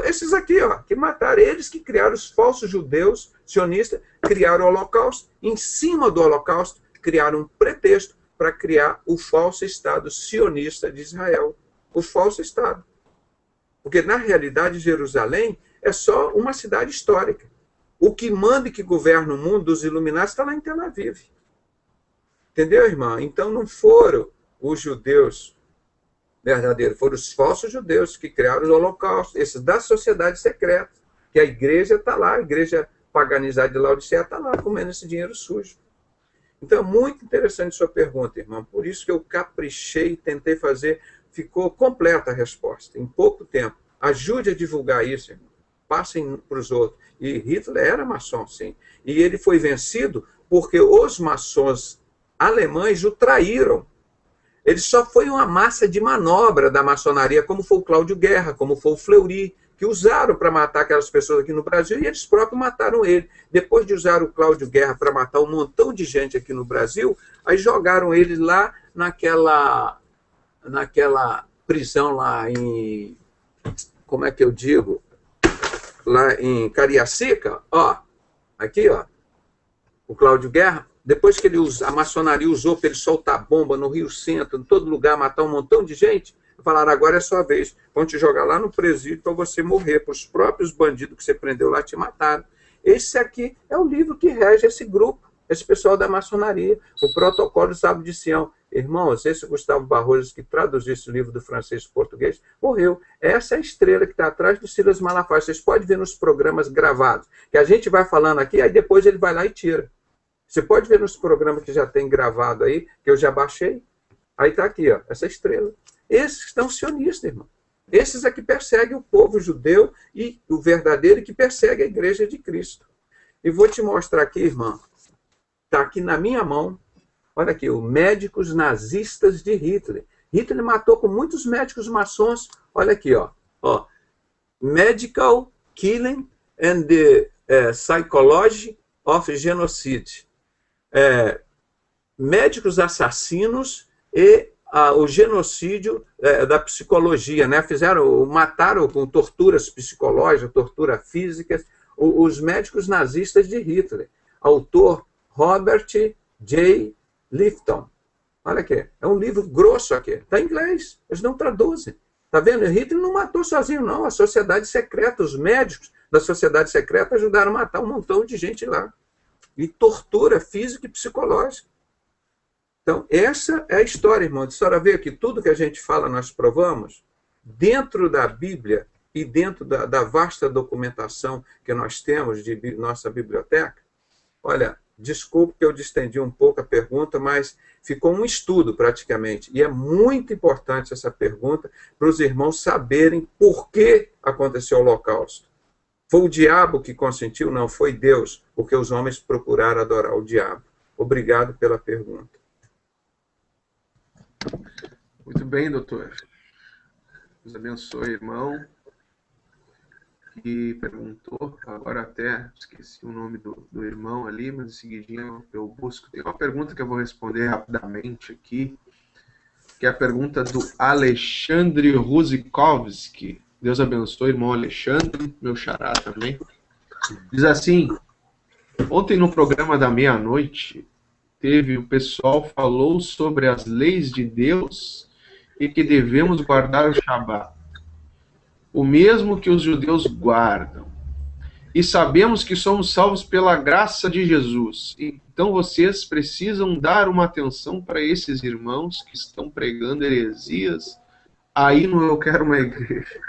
Esses aqui, ó, que mataram, eles que criaram os falsos judeus sionistas, criaram o holocausto, em cima do holocausto, criaram um pretexto para criar o falso Estado sionista de Israel. O falso Estado. Porque, na realidade, Jerusalém é só uma cidade histórica. O que manda e que governa o mundo dos Illuminati está lá em Tel Aviv. Entendeu, irmã? Então, não foram os judeus verdadeiros, foram os falsos judeus que criaram o holocausto, esses da sociedade secreta, que a igreja está lá, a igreja paganizada de Laodiceia está lá, comendo esse dinheiro sujo. Então, é muito interessante sua pergunta, irmão. Por isso que eu caprichei, tentei fazer, ficou completa a resposta, em pouco tempo. Ajude a divulgar isso, irmão. Passem para os outros. E Hitler era maçom, sim. E ele foi vencido porque os maçons alemães o traíram. Ele só foi uma massa de manobra da maçonaria, como foi o Cláudio Guerra, como foi o Fleury, que usaram para matar aquelas pessoas aqui no Brasil, e eles próprios mataram ele. Depois de usar o Cláudio Guerra para matar um montão de gente aqui no Brasil, aí jogaram ele lá naquela prisão lá em... Como é que eu digo? Lá em Cariacica, ó. Aqui, ó. O Cláudio Guerra. Depois que a maçonaria usou para ele soltar bomba no Rio Centro, em todo lugar, matar um montão de gente, falaram, agora é sua vez. Vão te jogar lá no presídio para você morrer, para os próprios bandidos que você prendeu lá te mataram. Esse aqui é o livro que rege esse grupo, esse pessoal da maçonaria, o Protocolo de Sábio de Sião. Irmãos, esse Gustavo Barroso, que traduziu esse livro do francês para o português, morreu. Essa é a estrela que está atrás do Silas Malafaia. Vocês podem ver nos programas gravados, que a gente vai falando aqui, aí depois ele vai lá e tira. Você pode ver nos programas que já tem gravado aí, que eu já baixei. Aí está aqui, ó, essa estrela. Esses estão sionistas, irmão. Esses aqui perseguem o povo judeu e o verdadeiro que persegue a igreja de Cristo. E vou te mostrar aqui, irmão. Está aqui na minha mão. Olha aqui, os médicos nazistas de Hitler. Hitler matou com muitos médicos maçons. Olha aqui, ó. Medical Killing and the Psychology of Genocide. Médicos assassinos e o genocídio da psicologia, né? Mataram com torturas psicológicas, tortura física, os médicos nazistas de Hitler. Autor Robert J. Lifton. Olha aqui, é um livro grosso aqui, está em inglês, eles não traduzem. Está vendo? Hitler não matou sozinho, não. A sociedade secreta, os médicos da sociedade secreta ajudaram a matar um montão de gente lá. E tortura física e psicológica. Então, essa é a história, irmão. A senhora vê que tudo que a gente fala, nós provamos, dentro da Bíblia e dentro da vasta documentação que nós temos de nossa biblioteca. Olha, desculpe que eu distendi um pouco a pergunta, mas ficou um estudo praticamente. E é muito importante essa pergunta para os irmãos saberem por que aconteceu o Holocausto. Foi o diabo que consentiu? Não, foi Deus, porque os homens procuraram adorar o diabo. Obrigado pela pergunta. Muito bem, doutor. Deus abençoe, irmão. Que perguntou, agora até esqueci o nome do irmão ali, mas em seguidinho eu busco. Tem uma pergunta que eu vou responder rapidamente aqui, que é a pergunta do Alexandre Ruzikovski. Deus abençoe, irmão Alexandre, meu xará também. Diz assim: ontem no programa da meia-noite, o pessoal falou sobre as leis de Deus e que devemos guardar o Shabat, o mesmo que os judeus guardam. E sabemos que somos salvos pela graça de Jesus. Então vocês precisam dar uma atenção para esses irmãos que estão pregando heresias aí no Eu Quero Uma Igreja.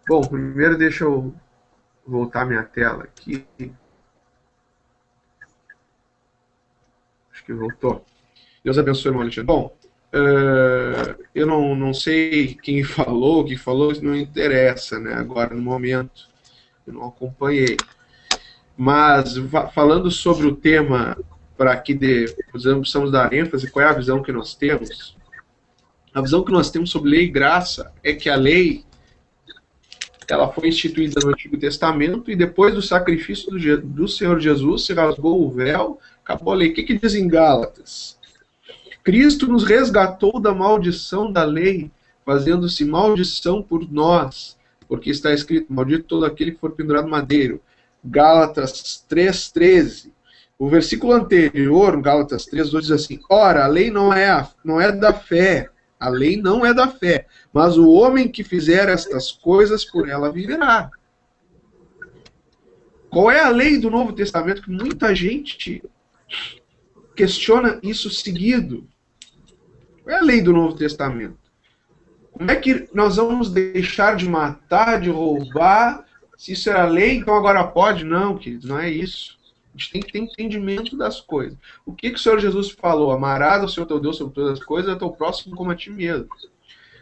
Bom, primeiro deixa eu voltar minha tela aqui. Acho que voltou. Deus abençoe, irmão Alexandre. Bom, eu não sei quem falou, o que falou, isso não interessa, né? Agora, no momento, eu não acompanhei. Mas, falando sobre o tema, para que precisamos dar ênfase, qual é a visão que nós temos? A visão que nós temos sobre lei e graça é que a lei, ela foi instituída no Antigo Testamento e depois do sacrifício do Senhor Jesus, se rasgou o véu, acabou a lei. O que diz em Gálatas? Cristo nos resgatou da maldição da lei, fazendo-se maldição por nós, porque está escrito: maldito todo aquele que for pendurado no madeiro. Gálatas 3,13. O versículo anterior, Gálatas 3,12, diz assim: ora, a lei não é da fé, a lei não é da fé, mas o homem que fizer estas coisas, por ela viverá. Qual é a lei do Novo Testamento? Que muita gente questiona isso seguido. Qual é a lei do Novo Testamento? Como é que nós vamos deixar de matar, de roubar? Se isso era lei, então agora pode? Não, queridos, não é isso. A gente tem que ter entendimento das coisas. O que o Senhor Jesus falou? Amarás ao Senhor teu Deus sobre todas as coisas, ao teu próximo como a ti mesmo.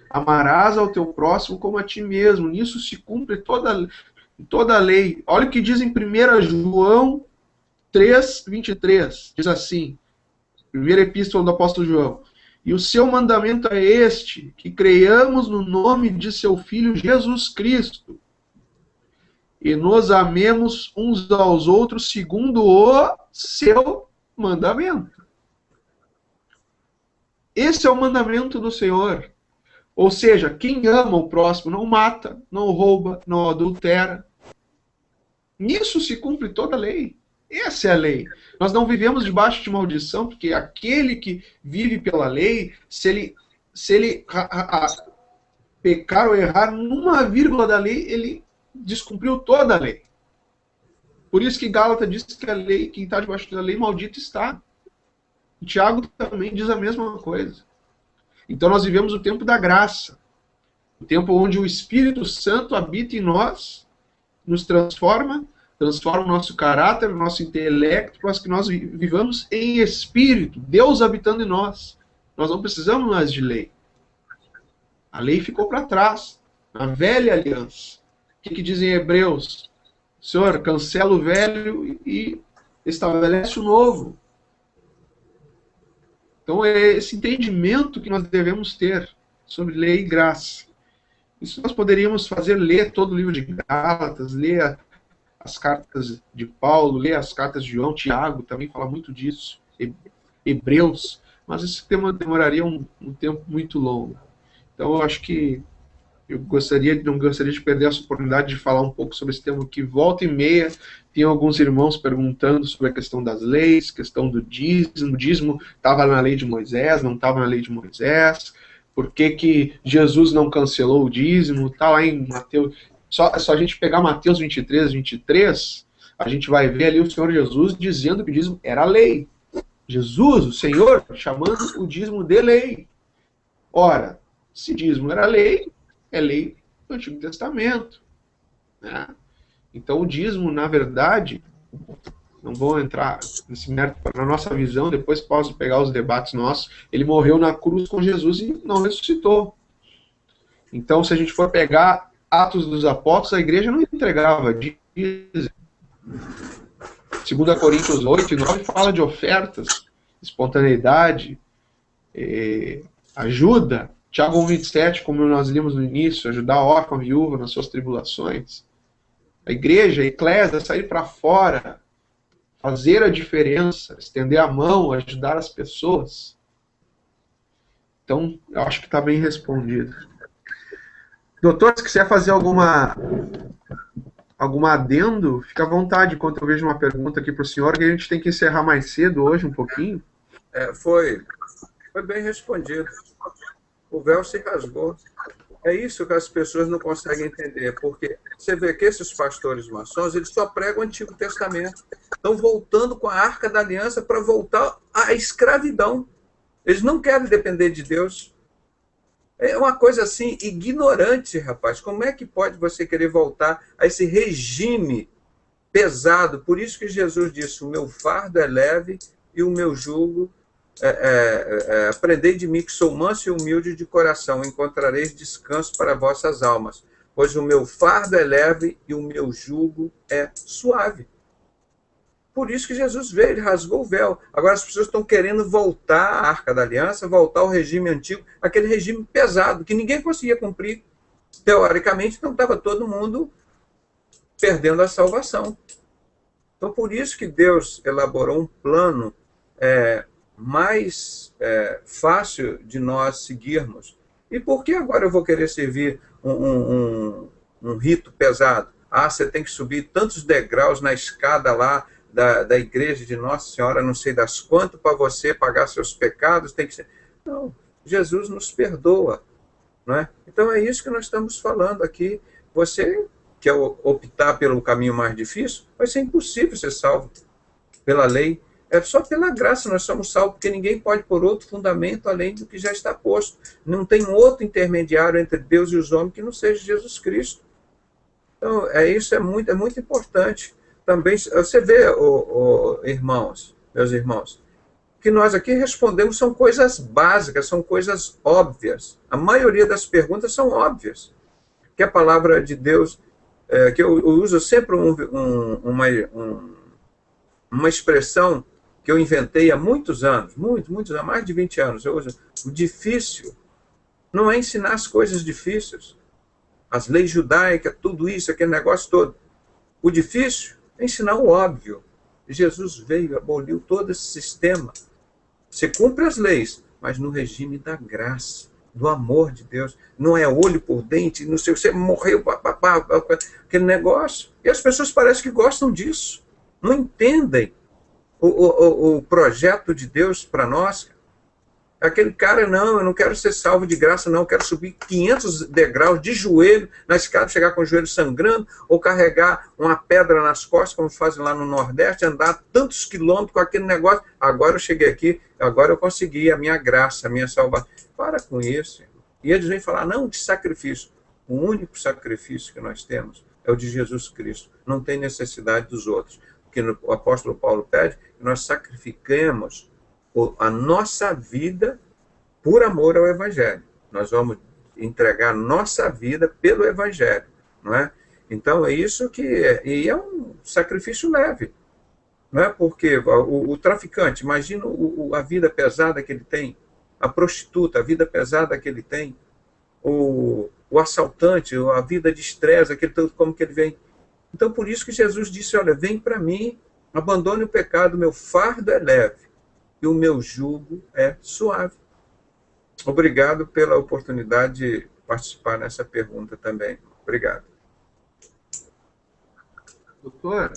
Amarás ao teu próximo como a ti mesmo. Nisso se cumpre toda a lei. Olha o que diz em 1 João 3:23. Diz assim, primeira epístola do apóstolo João: e o seu mandamento é este, que creiamos no nome de seu Filho Jesus Cristo e nos amemos uns aos outros segundo o seu mandamento. Esse é o mandamento do Senhor. Ou seja, quem ama o próximo não mata, não rouba, não adultera. Nisso se cumpre toda a lei. Essa é a lei. Nós não vivemos debaixo de maldição, porque aquele que vive pela lei, se ele pecar ou errar numa vírgula da lei, ele descumpriu toda a lei. Por isso que Gálatas diz que a lei, quem está debaixo da lei, maldito está. E Tiago também diz a mesma coisa. Então nós vivemos o tempo da graça. O tempo onde o Espírito Santo habita em nós, nos transforma o nosso caráter, o nosso intelecto, para que nós vivamos em espírito, Deus habitando em nós. Nós não precisamos mais de lei. A lei ficou para trás, na velha aliança. O que diz em Hebreus? Senhor, cancela o velho e estabelece o novo. Então é esse entendimento que nós devemos ter sobre lei e graça. Isso nós poderíamos fazer, ler todo o livro de Gálatas, ler as cartas de Paulo, ler as cartas de João, Tiago também fala muito disso, Hebreus, mas esse tema demoraria um tempo muito longo. Então, eu acho que eu não gostaria de perder essa oportunidade de falar um pouco sobre esse tema, que volta e meia tem alguns irmãos perguntando sobre a questão das leis, questão do dízimo. O dízimo estava na lei de Moisés, não estava na lei de Moisés. Por que que Jesus não cancelou o dízimo? Está lá em Mateus. Só a gente pegar Mateus 23, a gente vai ver ali o Senhor Jesus dizendo que o dízimo era lei. Jesus, o Senhor, chamando o dízimo de lei. Ora, se dízimo era lei, é lei do Antigo Testamento, né? Então o dízimo, na verdade, não vou entrar nesse mérito na nossa visão, depois posso pegar os debates nossos, ele morreu na cruz com Jesus e não ressuscitou. Então, se a gente for pegar Atos dos Apóstolos, a igreja não entregava dízimo. 2 Coríntios 8 e 9 fala de ofertas, espontaneidade, ajuda. Tiago 1,27, como nós lemos no início, ajudar a órfã, a viúva nas suas tribulações. A igreja, a eclésia, sair para fora, fazer a diferença, estender a mão, ajudar as pessoas. Então, eu acho que está bem respondido. Doutor, se quiser fazer algum adendo, fica à vontade, enquanto eu vejo uma pergunta aqui para o senhor, que a gente tem que encerrar mais cedo hoje, um pouquinho. Foi bem respondido. O véu se rasgou. É isso que as pessoas não conseguem entender, porque você vê que esses pastores maçons, eles só pregam o Antigo Testamento. Estão voltando com a Arca da Aliança para voltar à escravidão. Eles não querem depender de Deus. É uma coisa assim, ignorante, rapaz. Como é que pode você querer voltar a esse regime pesado? Por isso que Jesus disse, o meu fardo é leve e o meu jugo aprendei de mim que sou manso e humilde de coração, encontrareis descanso para vossas almas, pois o meu fardo é leve e o meu jugo é suave. Por isso que Jesus veio, ele rasgou o véu. Agora as pessoas estão querendo voltar à Arca da Aliança, voltar ao regime antigo, aquele regime pesado, que ninguém conseguia cumprir. Teoricamente, então estava todo mundo perdendo a salvação. Então, por isso que Deus elaborou um plano mais fácil de nós seguirmos. E por que agora eu vou querer servir um rito pesado? Ah, você tem que subir tantos degraus na escada lá da igreja de Nossa Senhora, não sei das quantas, para você pagar seus pecados. Tem que ser... Não, Jesus nos perdoa. Não é? Então é isso que nós estamos falando aqui. Você quer optar pelo caminho mais difícil? Vai ser impossível ser salvo pela lei. É só pela graça nós somos salvos, porque ninguém pode pôr outro fundamento além do que já está posto. Não tem outro intermediário entre Deus e os homens que não seja Jesus Cristo. Então, isso é muito importante. Também, você vê, irmãos, meus irmãos, que nós aqui respondemos são coisas básicas, são coisas óbvias. A maioria das perguntas são óbvias. Que a palavra de Deus, que eu uso sempre uma expressão que eu inventei há muitos anos, muitos, há mais de 20 anos. Eu uso, o difícil não é ensinar as coisas difíceis, as leis judaicas, tudo isso, aquele negócio todo. O difícil é ensinar o óbvio. Jesus veio, aboliu todo esse sistema. Você cumpre as leis, mas no regime da graça, do amor de Deus. Não é olho por dente, não sei, você morreu, aquele negócio. E as pessoas parecem que gostam disso. Não entendem o projeto de Deus para nós. Aquele cara, não, eu não quero ser salvo de graça, não, eu quero subir 500 degraus de joelho na escada, chegar com o joelho sangrando, ou carregar uma pedra nas costas, como fazem lá no Nordeste, andar tantos quilômetros com aquele negócio. Agora eu cheguei aqui, agora eu consegui a minha graça, a minha salvação. Para com isso. E eles vêm falar, não, de sacrifício. O único sacrifício que nós temos é o de Jesus Cristo. Não tem necessidade dos outros. Porque o apóstolo Paulo pede que nós sacrifiquemos a nossa vida por amor ao Evangelho. Nós vamos entregar nossa vida pelo Evangelho, não é? Então é isso que e é um sacrifício leve, não é? Porque o traficante, imagina a vida pesada que ele tem, a prostituta, a vida pesada que ele tem, o assaltante, a vida de estresse, como que ele vem. Então por isso que Jesus disse, olha, vem para mim, abandone o pecado, meu fardo é leve. e o meu jugo é suave. Obrigado pela oportunidade de participar nessa pergunta também. Obrigado. Doutor,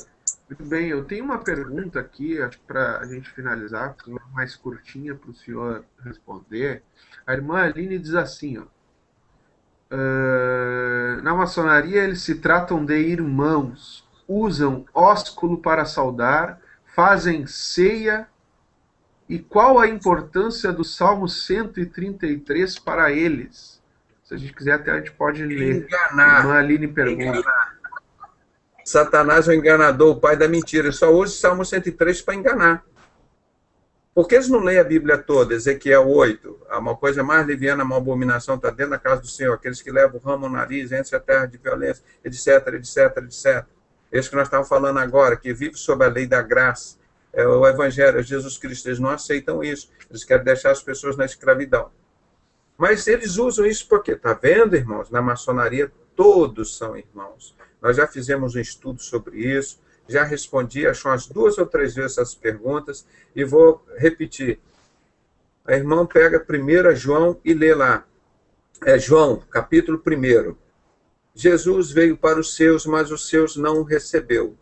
muito bem. Eu tenho uma pergunta aqui, acho que para a gente finalizar, mais curtinha para o senhor responder. A irmã Aline diz assim, ó, na maçonaria eles se tratam de irmãos, usam ósculo para saudar, fazem ceia. E qual a importância do Salmo 133 para eles? Se a gente quiser, até a gente pode ler. Enganar. Irmã Aline pergunta. Satanás é o enganador, o pai da mentira. Só usa o Salmo 103 para enganar. Por que eles não leem a Bíblia toda? Ezequiel 8. Uma coisa mais liviana, uma abominação está dentro da casa do Senhor. Aqueles que levam o ramo no nariz, enchem a terra de violência, etc, etc, etc. Esse que nós estávamos falando agora, que vive sob a lei da graça. É o Evangelho, Jesus Cristo. Eles não aceitam isso. Eles querem deixar as pessoas na escravidão. Mas eles usam isso porque, está vendo, irmãos? Na maçonaria, todos são irmãos. Nós já fizemos um estudo sobre isso. Já respondi, acho umas 2 ou 3 vezes essas perguntas, e vou repetir. A irmã pega 1 João e lê lá. É João, capítulo 1. Jesus veio para os seus, mas os seus não o recebeu.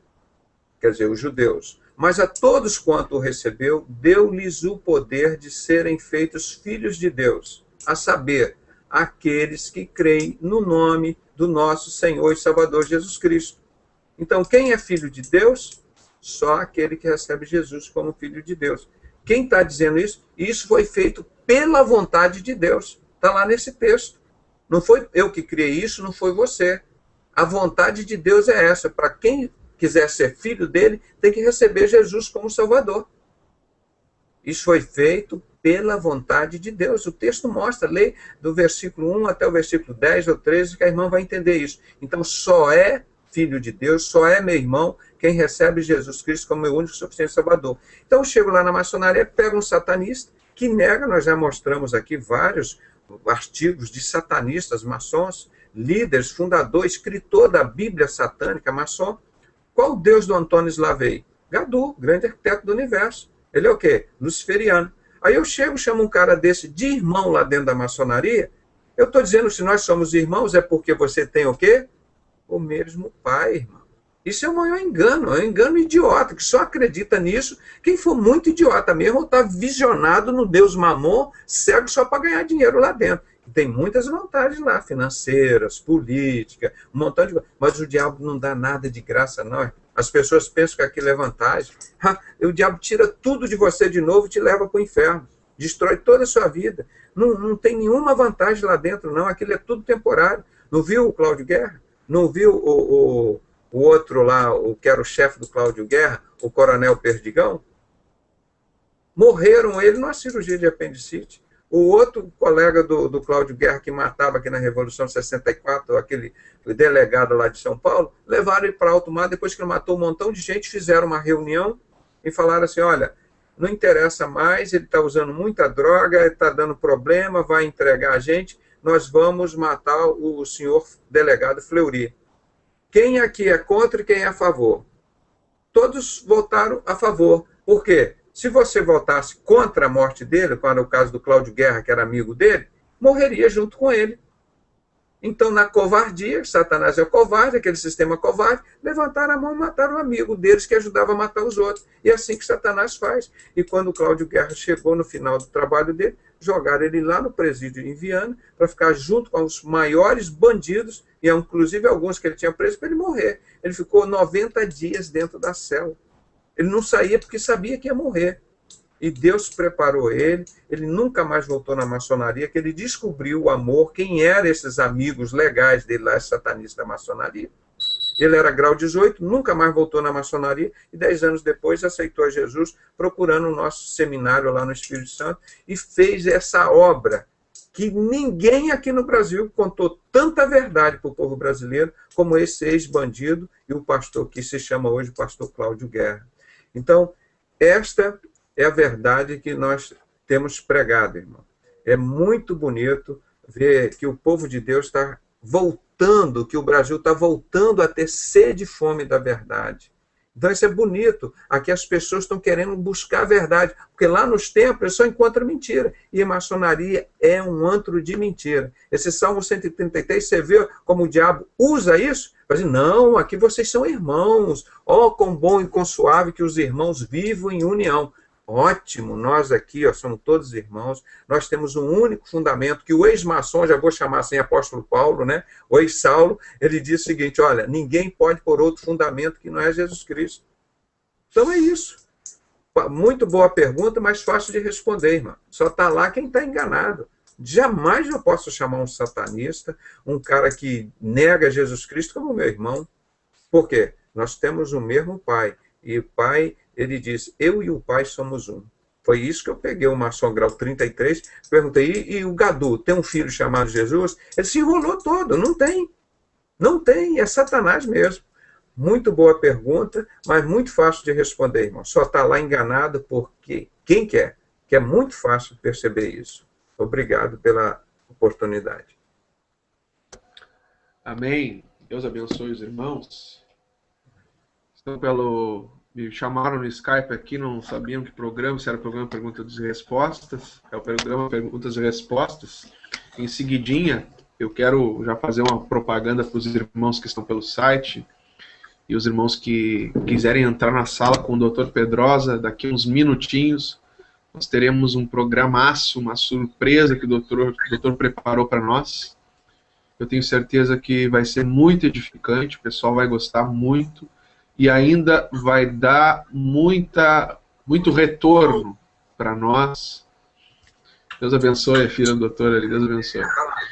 Quer dizer, os judeus. Mas a todos quanto o recebeu, deu-lhes o poder de serem feitos filhos de Deus, a saber, aqueles que creem no nome do nosso Senhor e Salvador Jesus Cristo. Então, quem é filho de Deus? Só aquele que recebe Jesus como filho de Deus. Quem está dizendo isso? Isso foi feito pela vontade de Deus. Está lá nesse texto. Não foi eu que criei isso, não foi você. A vontade de Deus é essa. Para quem quiser ser filho dele, tem que receber Jesus como Salvador. Isso foi feito pela vontade de Deus. O texto mostra, lê do versículo 1 até o versículo 10 ou 13, que a irmã vai entender isso. Então, só é filho de Deus, só é meu irmão quem recebe Jesus Cristo como meu único e suficiente Salvador. Então, eu chego lá na maçonaria, pego um satanista que nega, nós já mostramos aqui vários artigos de satanistas, maçons, líderes, fundador, escritor da Bíblia satânica, maçom. Qual o Deus do Antônio Slavey? Gadu, grande arquiteto do universo. Ele é o quê? Luciferiano. Aí eu chego, chamo um cara desse de irmão lá dentro da maçonaria. Eu estou dizendo, se nós somos irmãos, é porque você tem o quê? O mesmo pai, irmão. Isso é um maior engano, é um engano idiota, que só acredita nisso quem for muito idiota mesmo, ou está visionado no Deus Mamon, cego só para ganhar dinheiro lá dentro. Tem muitas vantagens lá, financeiras, políticas, um montão de coisas. Mas o diabo não dá nada de graça, não. As pessoas pensam que aquilo é vantagem. O diabo tira tudo de você de novo e te leva para o inferno. Destrói toda a sua vida. Não tem nenhuma vantagem lá dentro, não. Aquilo é tudo temporário. Não viu o Cláudio Guerra? Não viu o outro lá, o que era o chefe do Cláudio Guerra, o Coronel Perdigão? Morreram ele numa cirurgia de apendicite. O outro colega do Cláudio Guerra, que matava aqui na Revolução de 64, aquele delegado lá de São Paulo, levaram ele para alto mar, depois que ele matou um montão de gente, fizeram uma reunião e falaram assim, olha, não interessa mais, ele está usando muita droga, ele está dando problema, vai entregar a gente, nós vamos matar o senhor delegado Fleury. Quem aqui é contra e quem é a favor? Todos votaram a favor. Por quê? Se você votasse contra a morte dele, quando é o caso do Cláudio Guerra, que era amigo dele, morreria junto com ele. Então, na covardia, Satanás é o covarde, aquele sistema covarde, levantaram a mão e mataram o amigo deles que ajudava a matar os outros. E é assim que Satanás faz. E quando o Cláudio Guerra chegou no final do trabalho dele, jogaram ele lá no presídio em Viana para ficar junto com os maiores bandidos, e inclusive alguns que ele tinha preso, para ele morrer. Ele ficou 90 dias dentro da cela. Ele não saía porque sabia que ia morrer. E Deus preparou ele nunca mais voltou na maçonaria, que ele descobriu o amor, quem eram esses amigos legais dele lá, satanistas da maçonaria. Ele era grau 18, nunca mais voltou na maçonaria, e 10 anos depois aceitou a Jesus, procurando o nosso seminário lá no Espírito Santo, e fez essa obra, que ninguém aqui no Brasil contou tanta verdade para o povo brasileiro, como esse ex-bandido e o pastor que se chama hoje pastor Cláudio Guerra. Então, esta é a verdade que nós temos pregado, irmão. É muito bonito ver que o povo de Deus está voltando, que o Brasil está voltando a ter sede e fome da verdade. Então isso é bonito. Aqui as pessoas estão querendo buscar a verdade, porque lá nos templos só encontra mentira. E a maçonaria é um antro de mentira. Esse Salmo 133, você vê como o diabo usa isso? Vai dizer, não, aqui vocês são irmãos. Ó, quão bom e quão suave que os irmãos vivam em união. Ótimo, nós aqui somos todos irmãos, nós temos um único fundamento, que o ex-maçom, já vou chamar assim, apóstolo Paulo, né? O ex-Saulo, ele diz o seguinte, olha, ninguém pode pôr outro fundamento que não é Jesus Cristo. Então é isso. Muito boa pergunta, mas fácil de responder, irmão. Só está lá quem está enganado. Jamais eu posso chamar um satanista, um cara que nega Jesus Cristo como meu irmão. Por quê? Nós temos o mesmo Pai. E o Pai, ele diz, eu e o Pai somos um. Foi isso que eu peguei o maçom grau 33, perguntei, e o Gadu, tem um filho chamado Jesus? Ele se enrolou todo, não tem. Não tem, é Satanás mesmo. Muito boa pergunta, mas muito fácil de responder, irmão. Só está lá enganado porque quem quer, que é muito fácil perceber isso. Obrigado pela oportunidade. Amém. Deus abençoe os irmãos. Me chamaram no Skype aqui, não sabiam que programa, se era o programa Perguntas e Respostas. É o programa Perguntas e Respostas. Em seguidinha, eu quero já fazer uma propaganda para os irmãos que estão pelo site e os irmãos que quiserem entrar na sala com o Dr. Pedrosa, daqui a uns minutinhos, nós teremos um programaço, uma surpresa que o doutor preparou para nós. Eu tenho certeza que vai ser muito edificante, o pessoal vai gostar muito. E ainda vai dar muito retorno para nós. Deus abençoe, filha do doutor ali, Deus abençoe.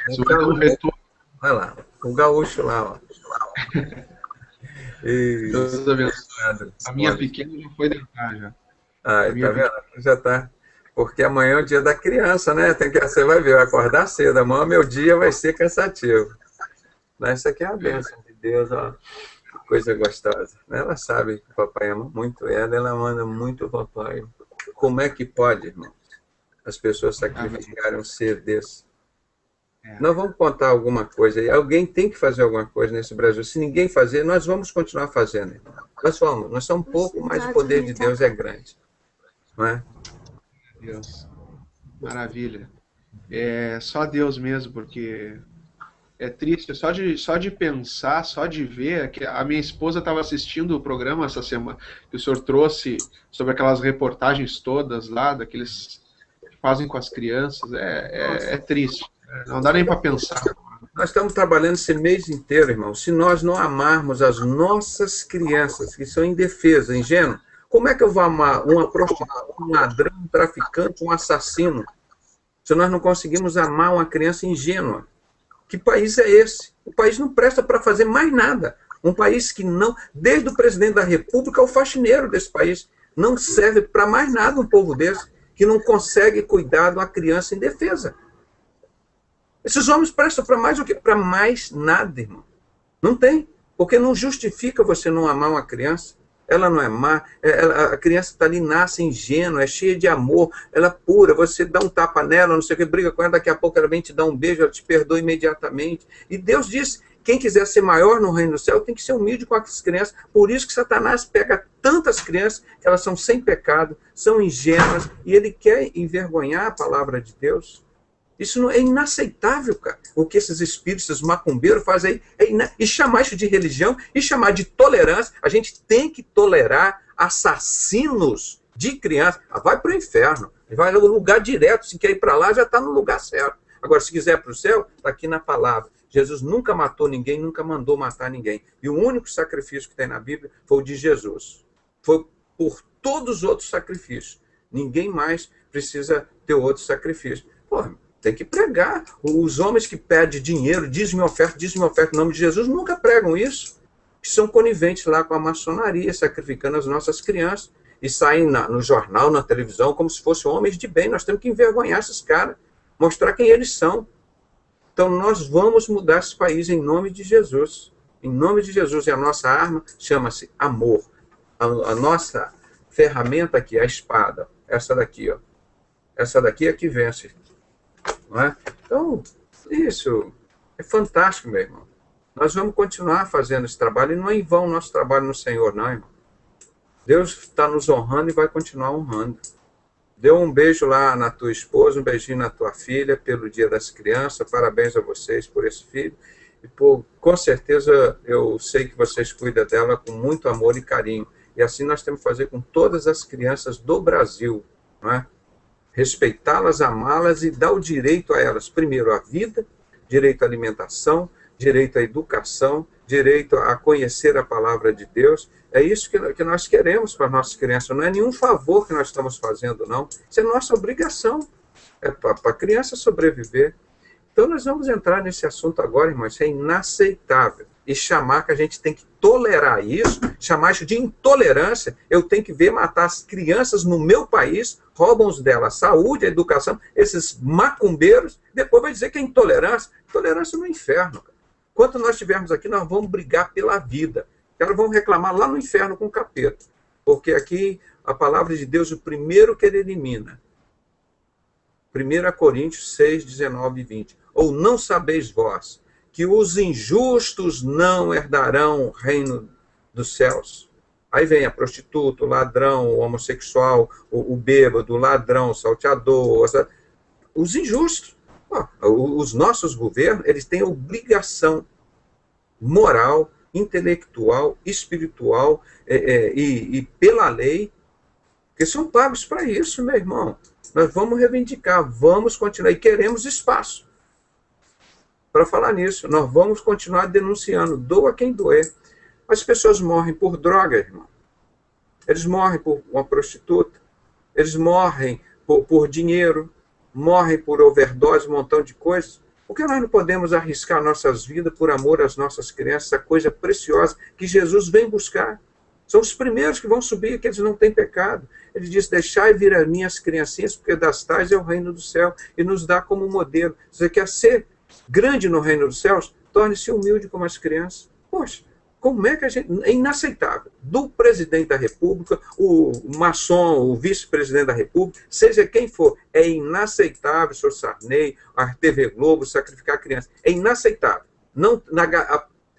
Isso vai dar um retorno. Vai lá, o gaúcho lá, ó. Deus abençoe. A minha pequena já foi deitar já. Ah, tá vendo? Já tá. Porque amanhã é o dia da criança, né? Você vai ver, vai acordar cedo. Amanhã meu dia vai ser cansativo. Mas isso aqui é a bênção de Deus, ó. Coisa gostosa. Ela sabe que o papai ama muito ela manda muito o papai. Como é que pode, irmão, as pessoas sacrificarem um ser desse? Nós vamos contar alguma coisa aí. Alguém tem que fazer alguma coisa nesse Brasil. Se ninguém fazer, nós vamos continuar fazendo. Nós somos um pouco, mas o poder de Deus é grande. Não é? Deus. Maravilha. É só Deus mesmo, porque é triste, só de pensar, só de ver, que a minha esposa estava assistindo o programa essa semana, que o senhor trouxe sobre aquelas reportagens todas lá, daqueles que fazem com as crianças, é triste, não dá nem para pensar. Nós estamos trabalhando esse mês inteiro, irmão, se nós não amarmos as nossas crianças, que são indefesas, ingênuas, como é que eu vou amar uma prostituta, um ladrão, um traficante, um assassino, se nós não conseguimos amar uma criança ingênua? Que país é esse? O país não presta para fazer mais nada. Um país que não, desde o presidente da República ao faxineiro desse país, não serve para mais nada um povo desse, que não consegue cuidar de uma criança indefesa. Esses homens prestam para mais o quê? Para mais nada, irmão. Não tem. Porque não justifica você não amar uma criança. Ela não é má, a criança está ali, nasce ingênua, é cheia de amor, ela é pura, você dá um tapa nela, não sei o que, briga com ela, daqui a pouco ela vem te dar um beijo, ela te perdoa imediatamente. E Deus diz, quem quiser ser maior no reino do céu tem que ser humilde com as crianças. Por isso que Satanás pega tantas crianças, que elas são sem pecado, são ingênuas, e ele quer envergonhar a palavra de Deus. Isso não é inaceitável, cara. O que esses espíritos, esses macumbeiros fazem aí, e chamar isso de religião, e chamar de tolerância. A gente tem que tolerar assassinos de crianças. Vai para o inferno, vai no lugar direto. Se quer ir para lá, já está no lugar certo. Agora, se quiser para o céu, está aqui na palavra. Jesus nunca matou ninguém, nunca mandou matar ninguém. E o único sacrifício que tem na Bíblia foi o de Jesus. Foi por todos os outros sacrifícios. Ninguém mais precisa ter outro sacrifício. Porra, tem que pregar. Os homens que pedem dinheiro, diz-me oferta em nome de Jesus, nunca pregam isso. Que são coniventes lá com a maçonaria, sacrificando as nossas crianças. E saem no jornal, na televisão, como se fossem homens de bem. Nós temos que envergonhar esses caras, mostrar quem eles são. Então nós vamos mudar esse país em nome de Jesus. Em nome de Jesus. E a nossa arma chama-se amor. A nossa ferramenta aqui, a espada. Essa daqui, ó. Essa daqui é a que vence. Não é? Então, isso é fantástico, meu irmão. Nós vamos continuar fazendo esse trabalho, e não é em vão o nosso trabalho no Senhor, não, irmão. Deus está nos honrando e vai continuar honrando. Dê um beijo lá na tua esposa, um beijinho na tua filha pelo Dia das Crianças. Parabéns a vocês por esse filho. E com certeza eu sei que vocês cuidam dela com muito amor e carinho. E assim nós temos que fazer com todas as crianças do Brasil, não é? Respeitá-las, amá-las e dar o direito a elas, primeiro, à vida, direito à alimentação, direito à educação, direito a conhecer a palavra de Deus. É isso que nós queremos para as nossas crianças. Não é nenhum favor que nós estamos fazendo, não. Isso é nossa obrigação. É para a criança sobreviver. Então, nós vamos entrar nesse assunto agora, irmãos. Isso é inaceitável. E chamar que a gente tem que tolerar isso, chamar isso de intolerância. Eu tenho que ver matar as crianças no meu país, roubam-os dela a saúde, a educação, esses macumbeiros, depois vai dizer que é intolerância. Intolerância no inferno. Enquanto nós estivermos aqui, nós vamos brigar pela vida. Elas vão reclamar lá no inferno com o capeta. Porque aqui, a palavra de Deus, o primeiro que ele elimina. 1 Coríntios 6, 19 e 20. Ou não sabeis vós que os injustos não herdarão o reino dos céus? Aí vem a prostituta, o ladrão, o homossexual, o bêbado, o ladrão, o salteador, os injustos. Os nossos governos, eles têm obrigação moral, intelectual, espiritual e pela lei, que são pagos para isso, meu irmão. Nós vamos reivindicar, vamos continuar, e queremos espaço para falar nisso. Nós vamos continuar denunciando, doa quem doer. As pessoas morrem por droga, irmão. Eles morrem por uma prostituta, eles morrem por dinheiro, morrem por overdose, um montão de coisas. Por que nós não podemos arriscar nossas vidas por amor às nossas crianças, essa coisa preciosa que Jesus vem buscar? São os primeiros que vão subir, que eles não têm pecado. Ele diz, deixai vir a mim as criancinhas, porque das tais é o reino do céu, e nos dá como modelo. Você quer ser grande no reino dos céus? Torne-se humilde como as crianças. Poxa, como é que a gente... É inaceitável. Do presidente da República, o maçom, o vice-presidente da República, seja quem for, é inaceitável o senhor Sarney, a TV Globo, sacrificar crianças. É inaceitável. Não,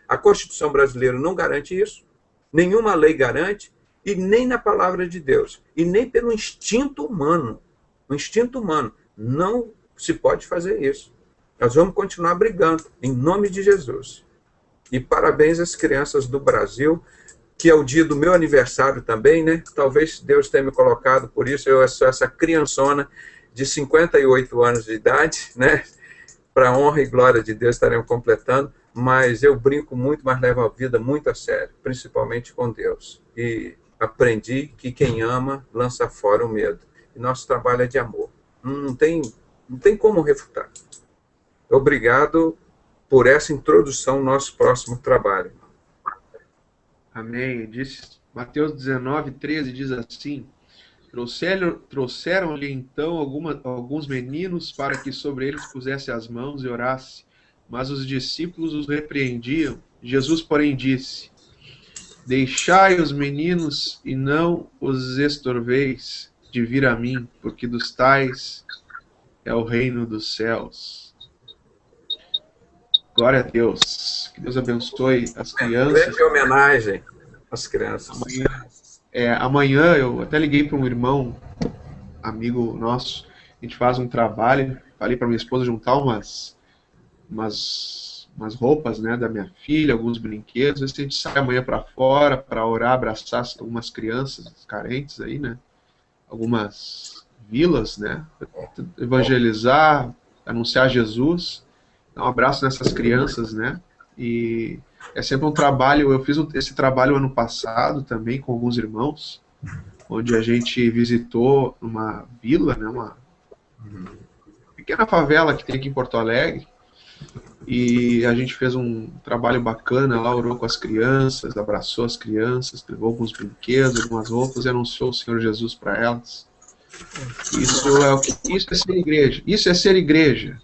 a Constituição brasileira não garante isso, nenhuma lei garante, e nem na palavra de Deus, e nem pelo instinto humano. O instinto humano. Não se pode fazer isso. Nós vamos continuar brigando, em nome de Jesus. E parabéns às crianças do Brasil, que é o dia do meu aniversário também, né? Talvez Deus tenha me colocado por isso, eu sou essa criançona de 58 anos de idade, né? Para a honra e glória de Deus estaremos completando, mas eu brinco muito, mas levo a vida muito a sério, principalmente com Deus. E aprendi que quem ama lança fora o medo. E nosso trabalho é de amor. Não tem como refutar. Obrigado por essa introdução ao nosso próximo trabalho. Amém. Diz, Mateus 19, 13 diz assim, trouxeram-lhe então alguns meninos para que sobre eles pusesse as mãos e orasse, mas os discípulos os repreendiam. Jesus, porém, disse, deixai os meninos e não os estorveis de vir a mim, porque dos tais é o reino dos céus. Glória a Deus. Que Deus abençoe as crianças. Grande homenagem às crianças. Amanhã eu até liguei para um irmão, amigo nosso, a gente faz um trabalho, falei para minha esposa juntar umas roupas, né, da minha filha, alguns brinquedos, a gente sai amanhã para fora para orar, abraçar algumas crianças carentes aí, né, algumas vilas, né, evangelizar, anunciar Jesus, dar um abraço nessas crianças, né, e é sempre um trabalho. Eu fiz esse trabalho ano passado também com alguns irmãos, onde a gente visitou uma vila, né, uma pequena favela que tem aqui em Porto Alegre, e a gente fez um trabalho bacana lá, orou com as crianças, abraçou as crianças, levou alguns brinquedos, algumas roupas e anunciou o Senhor Jesus para elas. Isso é ser igreja. Isso é ser igreja.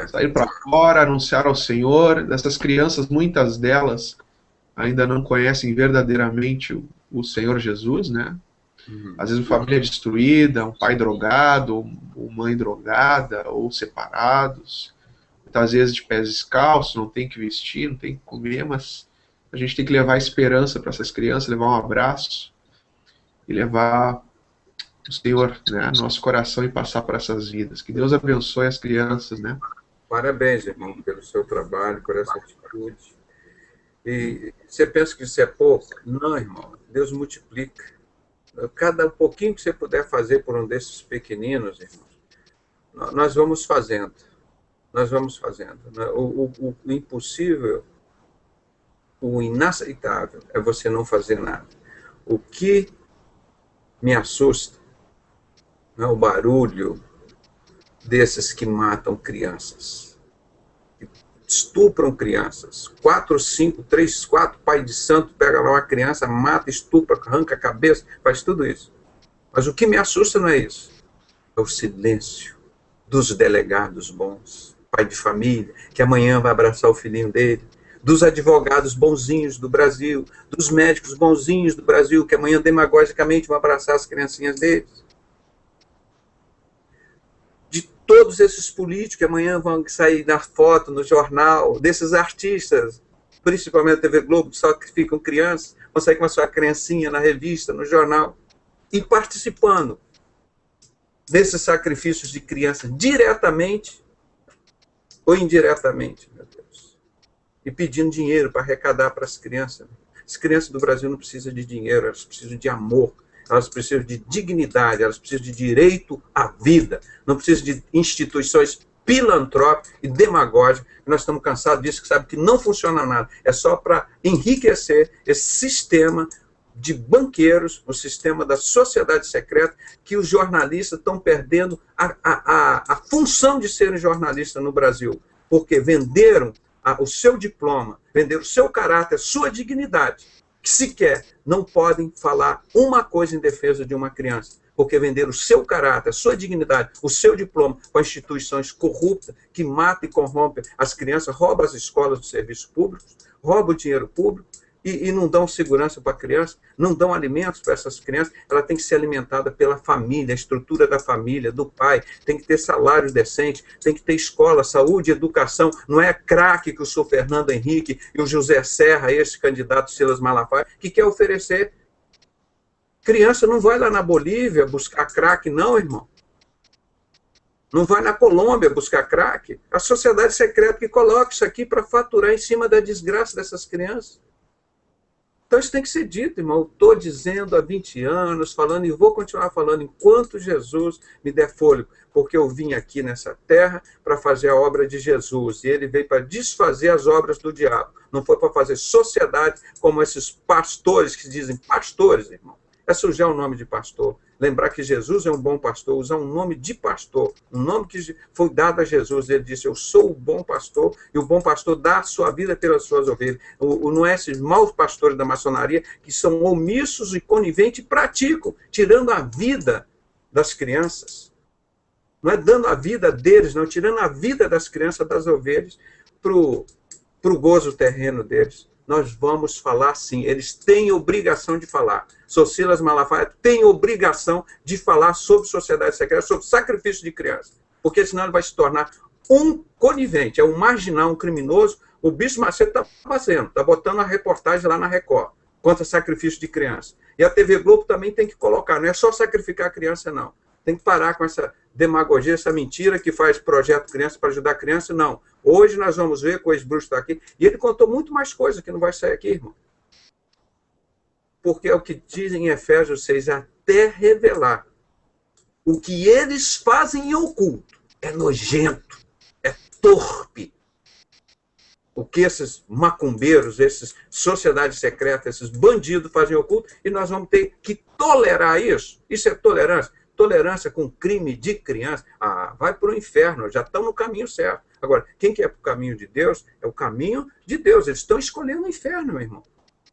Sair para fora, anunciar ao Senhor. Essas crianças, muitas delas ainda não conhecem verdadeiramente o Senhor Jesus, né? Às vezes uma família destruída, um pai drogado, ou mãe drogada, ou separados, muitas vezes de pés descalços, não tem que vestir, não tem que comer, mas a gente tem que levar esperança para essas crianças, levar um abraço. e levar o Senhor, né, no nosso coração e passar para essas vidas. Que Deus abençoe as crianças, né? Parabéns, irmão, pelo seu trabalho, por essa atitude. E você pensa que isso é pouco? Não, irmão. Deus multiplica. Cada pouquinho que você puder fazer por um desses pequeninos, irmãos, nós vamos fazendo. Nós vamos fazendo. O impossível, o inaceitável é você não fazer nada. O que me assusta não é o barulho desses que matam crianças, que estupram crianças. 4, 5, 3, 4, pai de santo pega lá uma criança, mata, estupra, arranca a cabeça, faz tudo isso. Mas o que me assusta não é isso. É o silêncio dos delegados bons, pai de família, que amanhã vai abraçar o filhinho dele, dos advogados bonzinhos do Brasil, dos médicos bonzinhos do Brasil, que amanhã demagogicamente vão abraçar as criancinhas deles. De todos esses políticos que amanhã vão sair na foto, no jornal, desses artistas, principalmente a TV Globo, que só que ficam crianças, vão sair com a sua criancinha na revista, no jornal, e participando desses sacrifícios de crianças, diretamente ou indiretamente, meu Deus. E pedindo dinheiro para arrecadar para as crianças. As crianças do Brasil não precisam de dinheiro, elas precisam de amor, elas precisam de dignidade, elas precisam de direito à vida, não precisam de instituições pilantrópicas e demagógicas. Nós estamos cansados disso, que sabe que não funciona nada. É só para enriquecer esse sistema de banqueiros, o sistema da sociedade secreta, que os jornalistas estão perdendo a função de serem jornalistas no Brasil, porque venderam o seu diploma, venderam o seu caráter, sua dignidade, que sequer não podem falar uma coisa em defesa de uma criança, porque venderam o seu caráter, a sua dignidade, o seu diploma para instituições corruptas que matam e corrompem as crianças, roubam as escolas dos serviços públicos, roubam o dinheiro público, e não dão segurança para a criança, não dão alimentos para essas crianças. Ela tem que ser alimentada pela família, a estrutura da família, do pai, tem que ter salário decente, tem que ter escola, saúde, educação. Não é craque que o senhor Fernando Henrique e o José Serra, esse candidato Silas Malafaia, que quer oferecer. Criança não vai lá na Bolívia buscar craque, não, irmão. Não vai na Colômbia buscar craque. A sociedade secreta que coloca isso aqui para faturar em cima da desgraça dessas crianças. Então isso tem que ser dito, irmão. Eu estou dizendo há 20 anos, falando e vou continuar falando enquanto Jesus me der fôlego, porque eu vim aqui nessa terra para fazer a obra de Jesus, e ele veio para desfazer as obras do diabo. Não foi para fazer sociedade como esses pastores que dizem pastores, irmão. É sujar o nome de pastor. Lembrar que Jesus é um bom pastor, usar um nome de pastor, um nome que foi dado a Jesus. Ele disse, eu sou o bom pastor, e o bom pastor dá a sua vida pelas suas ovelhas. Não é esses maus pastores da maçonaria que são omissos e coniventes e praticam, tirando a vida das crianças. Não é dando a vida deles, não, tirando a vida das crianças, das ovelhas, para o gozo terreno deles. Nós vamos falar sim, eles têm obrigação de falar. Silas Malafaia tem obrigação de falar sobre sociedade secreta, sobre sacrifício de crianças, porque senão ele vai se tornar um conivente, é um marginal, um criminoso. O Bispo Macedo está fazendo, está botando a reportagem lá na Record, contra sacrifício de criança. E a TV Globo também tem que colocar, não é só sacrificar a criança, não. Tem que parar com essa demagogia, essa mentira que faz projeto criança para ajudar a criança, não. Hoje nós vamos ver que o ex-bruxo está aqui, e ele contou muito mais coisa que não vai sair aqui, irmão. Porque é o que dizem em Efésios 6, até revelar o que eles fazem em oculto. É nojento, é torpe. O que esses macumbeiros, essas sociedades secretas, esses bandidos fazem em oculto, e nós vamos ter que tolerar isso. Isso é tolerância. Tolerância com crime de criança, vai para o inferno, já estão no caminho certo. Agora, quem quer para o caminho de Deus, é o caminho de Deus. Eles estão escolhendo o inferno, meu irmão.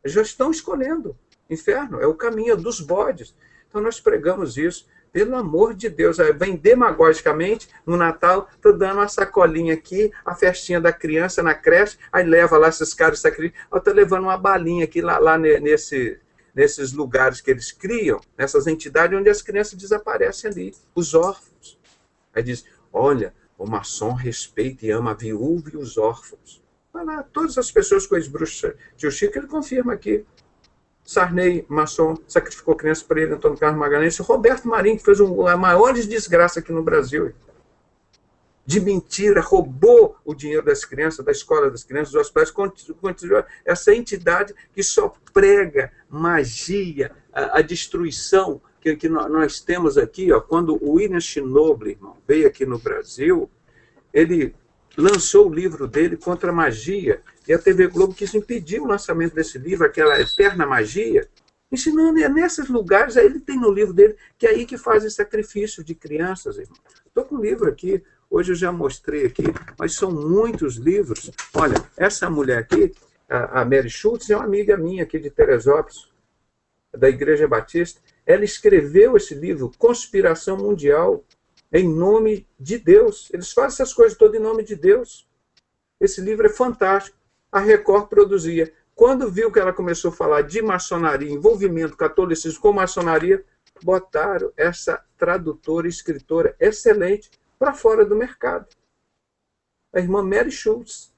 Eles já estão escolhendo. Inferno é o caminho dos bodes. Então nós pregamos isso. Pelo amor de Deus, aí vem demagogicamente no Natal, estou dando uma sacolinha aqui, a festinha da criança na creche, aí leva lá esses caras sacrifícios, eu estou levando uma balinha aqui lá nesses lugares que eles criam, nessas entidades onde as crianças desaparecem ali, os órfãos. Aí diz, olha, o maçom respeita e ama a viúva e os órfãos. Vai lá, todas as pessoas com ex-bruxo, tio Chico, ele confirma aqui. Sarney, maçom, sacrificou criança para ele, Antônio Carlos Magalhães, Roberto Marinho, que fez a maior desgraça aqui no Brasil. De mentira, roubou o dinheiro das crianças, da escola das crianças, dos hospitais, continua essa entidade que só prega magia, a destruição que nós temos aqui. Ó, quando o William Shinoble, irmão, veio aqui no Brasil, ele lançou o livro dele contra a magia, e a TV Globo quis impedir o lançamento desse livro, aquela eterna magia, ensinando, e nesses lugares, aí ele tem no livro dele, que é aí que fazem sacrifício de crianças, irmão. Estou com o livro aqui, hoje eu já mostrei aqui, mas são muitos livros. Olha, essa mulher aqui, a Mary Schultz, é uma amiga minha aqui de Teresópolis, da Igreja Batista. Ela escreveu esse livro, Conspiração Mundial, em nome de Deus. Eles fazem essas coisas todas em nome de Deus. Esse livro é fantástico. A Record produzia. Quando viu que ela começou a falar de maçonaria, envolvimento catolicismo com maçonaria, botaram essa tradutora e escritora excelente para fora do mercado. A irmã Mary Schultz.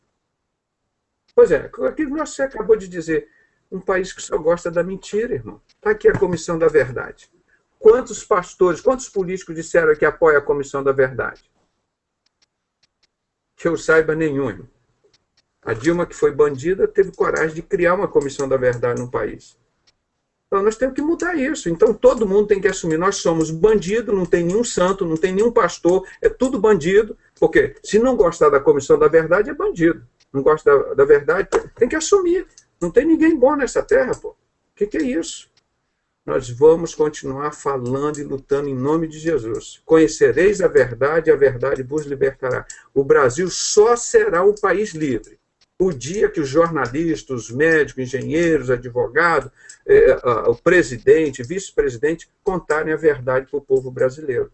Pois é, aquilo que você acabou de dizer, um país que só gosta da mentira, irmão. Está aqui a Comissão da Verdade. Quantos pastores, quantos políticos disseram que apoiam a Comissão da Verdade? Que eu saiba, nenhum, irmão. A Dilma, que foi bandida, teve coragem de criar uma Comissão da Verdade no país. Então, nós temos que mudar isso. Então, todo mundo tem que assumir. Nós somos bandidos, não tem nenhum santo, não tem nenhum pastor, é tudo bandido. Porque se não gostar da Comissão da Verdade, é bandido. Não gosta da verdade, tem que assumir. Não tem ninguém bom nessa terra, pô. O que é isso? Nós vamos continuar falando e lutando em nome de Jesus. Conhecereis a verdade vos libertará. O Brasil só será um país livre o dia que os jornalistas, os médicos, engenheiros, advogados, o presidente, vice-presidente, contarem a verdade para o povo brasileiro.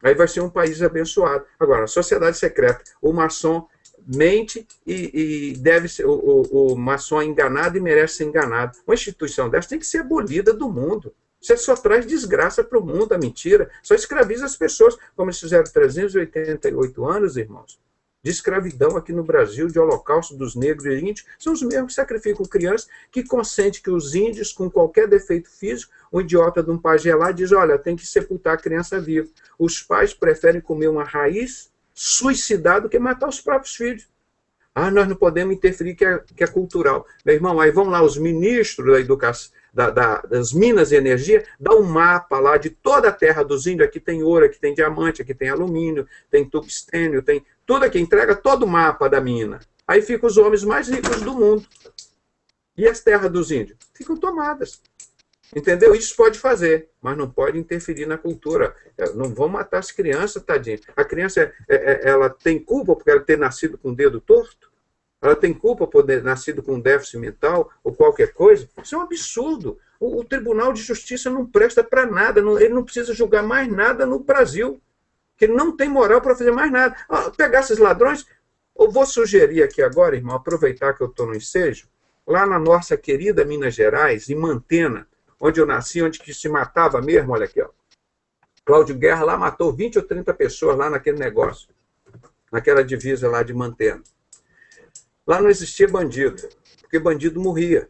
Aí vai ser um país abençoado. Agora, a sociedade secreta, o maçom mente e deve ser, o maçom é enganado e merece ser enganado. Uma instituição dessa tem que ser abolida do mundo. Você só traz desgraça para o mundo, a mentira. Só escraviza as pessoas, como eles fizeram 388 anos, irmãos, de escravidão aqui no Brasil, de holocausto dos negros e índios. São os mesmos que sacrificam crianças, que consentem que os índios, com qualquer defeito físico, o idiota de um pajé lá diz, olha, tem que sepultar a criança viva. Os pais preferem comer uma raiz, suicidar, do que matar os próprios filhos. Ah, nós não podemos interferir, que é cultural. Meu irmão, aí vão lá os ministros da educação, das minas e energia, dá um mapa lá de toda a terra dos índios. Aqui tem ouro, aqui tem diamante, aqui tem alumínio, tem tungstênio, tem tudo aqui. Entrega todo o mapa da mina. Aí ficam os homens mais ricos do mundo. E as terras dos índios? Ficam tomadas. Entendeu? Isso pode fazer, mas não pode interferir na cultura. Não vão matar as crianças, tadinho. A criança, ela tem culpa por ela ter nascido com o dedo torto? Ela tem culpa por ter nascido com um déficit mental ou qualquer coisa? Isso é um absurdo. O Tribunal de Justiça não presta para nada. Ele não precisa julgar mais nada no Brasil. Que ele não tem moral para fazer mais nada. Pegar esses ladrões, eu vou sugerir aqui agora, irmão, aproveitar que eu estou no ensejo, lá na nossa querida Minas Gerais, em Mantena, onde eu nasci, onde que se matava mesmo, olha aqui, ó. Cláudio Guerra lá matou 20 ou 30 pessoas lá naquele negócio, naquela divisa lá de Mantena. Lá não existia bandido, porque bandido morria.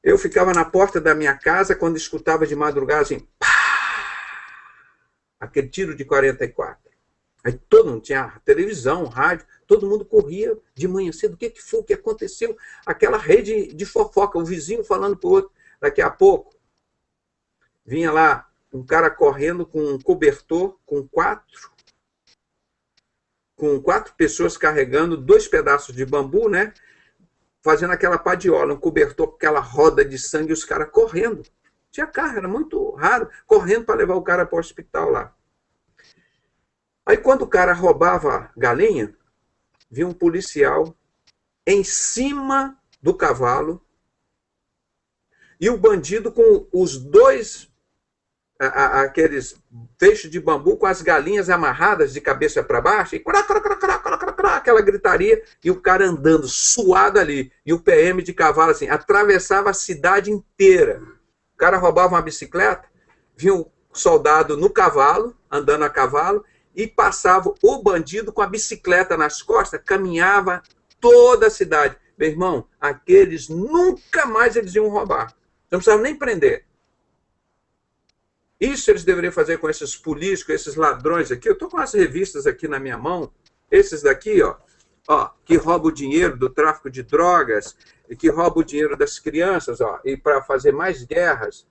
Eu ficava na porta da minha casa quando escutava de madrugada assim, pá, aquele tiro de 44. Aí todo mundo tinha televisão, rádio, todo mundo corria de manhã cedo. O que foi? O que aconteceu? Aquela rede de fofoca, o vizinho falando para o outro. Daqui a pouco, vinha lá um cara correndo com um cobertor, com quatro pessoas carregando 2 pedaços de bambu, né? Fazendo aquela padiola, um cobertor com aquela roda de sangue, e os caras correndo. Tinha carro, era muito raro, correndo para levar o cara para o hospital lá. Aí, quando o cara roubava galinha, vinha um policial em cima do cavalo e o bandido com os 2, aqueles feixes de bambu com as galinhas amarradas de cabeça para baixo, e aquela gritaria, e o cara andando suado ali, e o PM de cavalo assim, atravessava a cidade inteira. O cara roubava uma bicicleta, vinha um soldado no cavalo, andando a cavalo, e passava o bandido com a bicicleta nas costas, caminhava toda a cidade. meu irmão, aqueles nunca mais eles iam roubar. Você não precisava nem prender. Isso eles deveriam fazer com esses políticos, esses ladrões aqui. Eu estou com as revistas aqui na minha mão. Esses daqui, ó, que roubam o dinheiro do tráfico de drogas, e que roubam o dinheiro das crianças, ó, e para fazer mais guerras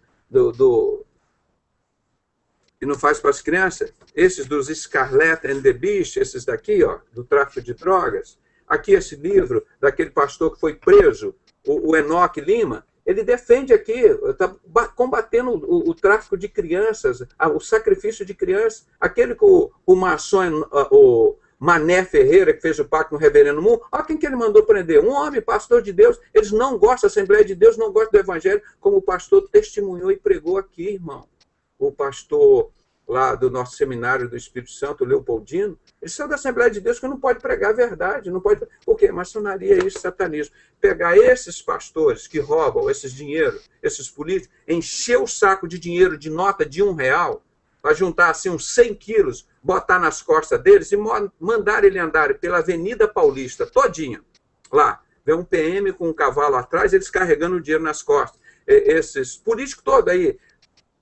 e não faz para as crianças. Esses dos Scarlet and the Beast, esses daqui, ó, do tráfico de drogas. Aqui esse livro daquele pastor que foi preso, o Enoque Lima, ele defende aqui, está combatendo o tráfico de crianças, o sacrifício de crianças. Aquele que o maçom, o Mané Ferreira, que fez o pacto com o reverendo Moon, olha quem que ele mandou prender. Um homem, pastor de Deus. Eles não gostam da Assembleia de Deus, não gostam do Evangelho, como o pastor testemunhou e pregou aqui, irmão. O pastor lá do nosso seminário do Espírito Santo, Leopoldino, eles são da Assembleia de Deus que não pode pregar a verdade. Não pode. Por quê? Maçonaria é isso, satanismo. Pegar esses pastores que roubam esses dinheiros, esses políticos, encher o saco de dinheiro de nota de R$1, para juntar assim uns 100 quilos, botar nas costas deles e mandar ele andar pela Avenida Paulista todinha. Lá, vem um PM com um cavalo atrás, eles carregando o dinheiro nas costas. Esses políticos todos aí,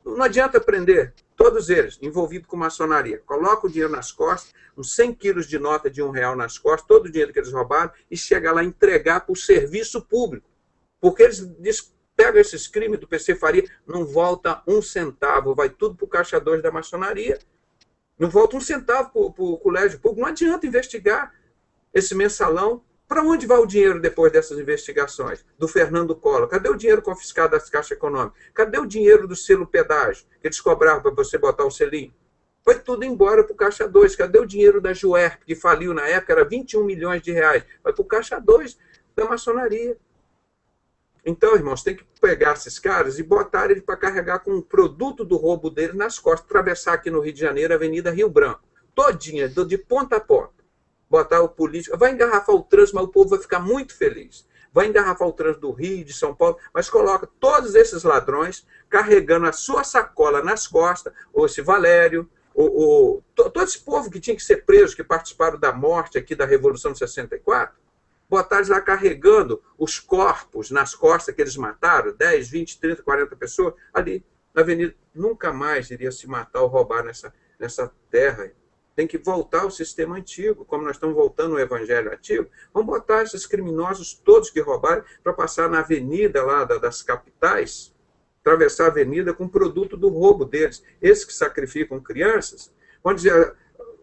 não adianta prender. Todos eles, envolvidos com maçonaria. Coloca o dinheiro nas costas, uns 100 quilos de nota de R$1 nas costas, todo o dinheiro que eles roubaram, e chega lá entregar para o serviço público. Porque eles pegam esses crimes do PC Faria, não volta um centavo, vai tudo para o caixa 2 da maçonaria. Não volta um centavo para o colégio público. Não adianta investigar esse mensalão. Para onde vai o dinheiro depois dessas investigações? Do Fernando Collor. Cadê o dinheiro confiscado das caixas econômicas? Cadê o dinheiro do selo pedágio que eles cobravam para você botar o selinho? Foi tudo embora para o Caixa 2. Cadê o dinheiro da Juerp, que faliu na época, era 21 milhões de reais? Vai para o Caixa 2 da maçonaria. Então, irmãos, tem que pegar esses caras e botar eles para carregar com o produto do roubo deles nas costas, atravessar aqui no Rio de Janeiro a Avenida Rio Branco, todinha, de ponta a ponta. Botar o político, vai engarrafar o trânsito, mas o povo vai ficar muito feliz. Vai engarrafar o trânsito do Rio, de São Paulo, mas coloca todos esses ladrões carregando a sua sacola nas costas, ou esse Valério, todo esse povo que tinha que ser preso, que participaram da morte aqui da Revolução de 64, botar eles lá carregando os corpos nas costas que eles mataram, 10, 20, 30, 40 pessoas, ali na avenida. Nunca mais iria se matar ou roubar nessa terra. Tem que voltar ao sistema antigo, como nós estamos voltando ao evangelho antigo. Vamos botar esses criminosos todos que roubaram para passar na avenida lá das capitais, atravessar a avenida com o produto do roubo deles. Esses que sacrificam crianças,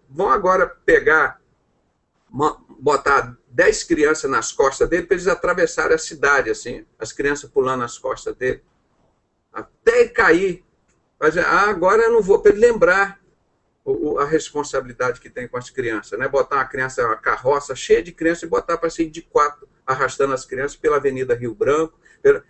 vão agora pegar, botar 10 crianças nas costas dele para eles atravessarem a cidade, assim, as crianças pulando nas costas dele, até cair. Mas, agora eu não vou, para ele lembrar a responsabilidade que tem com as crianças, né? Botar uma criança, uma carroça cheia de crianças e botar para sair de 4, arrastando as crianças pela Avenida Rio Branco,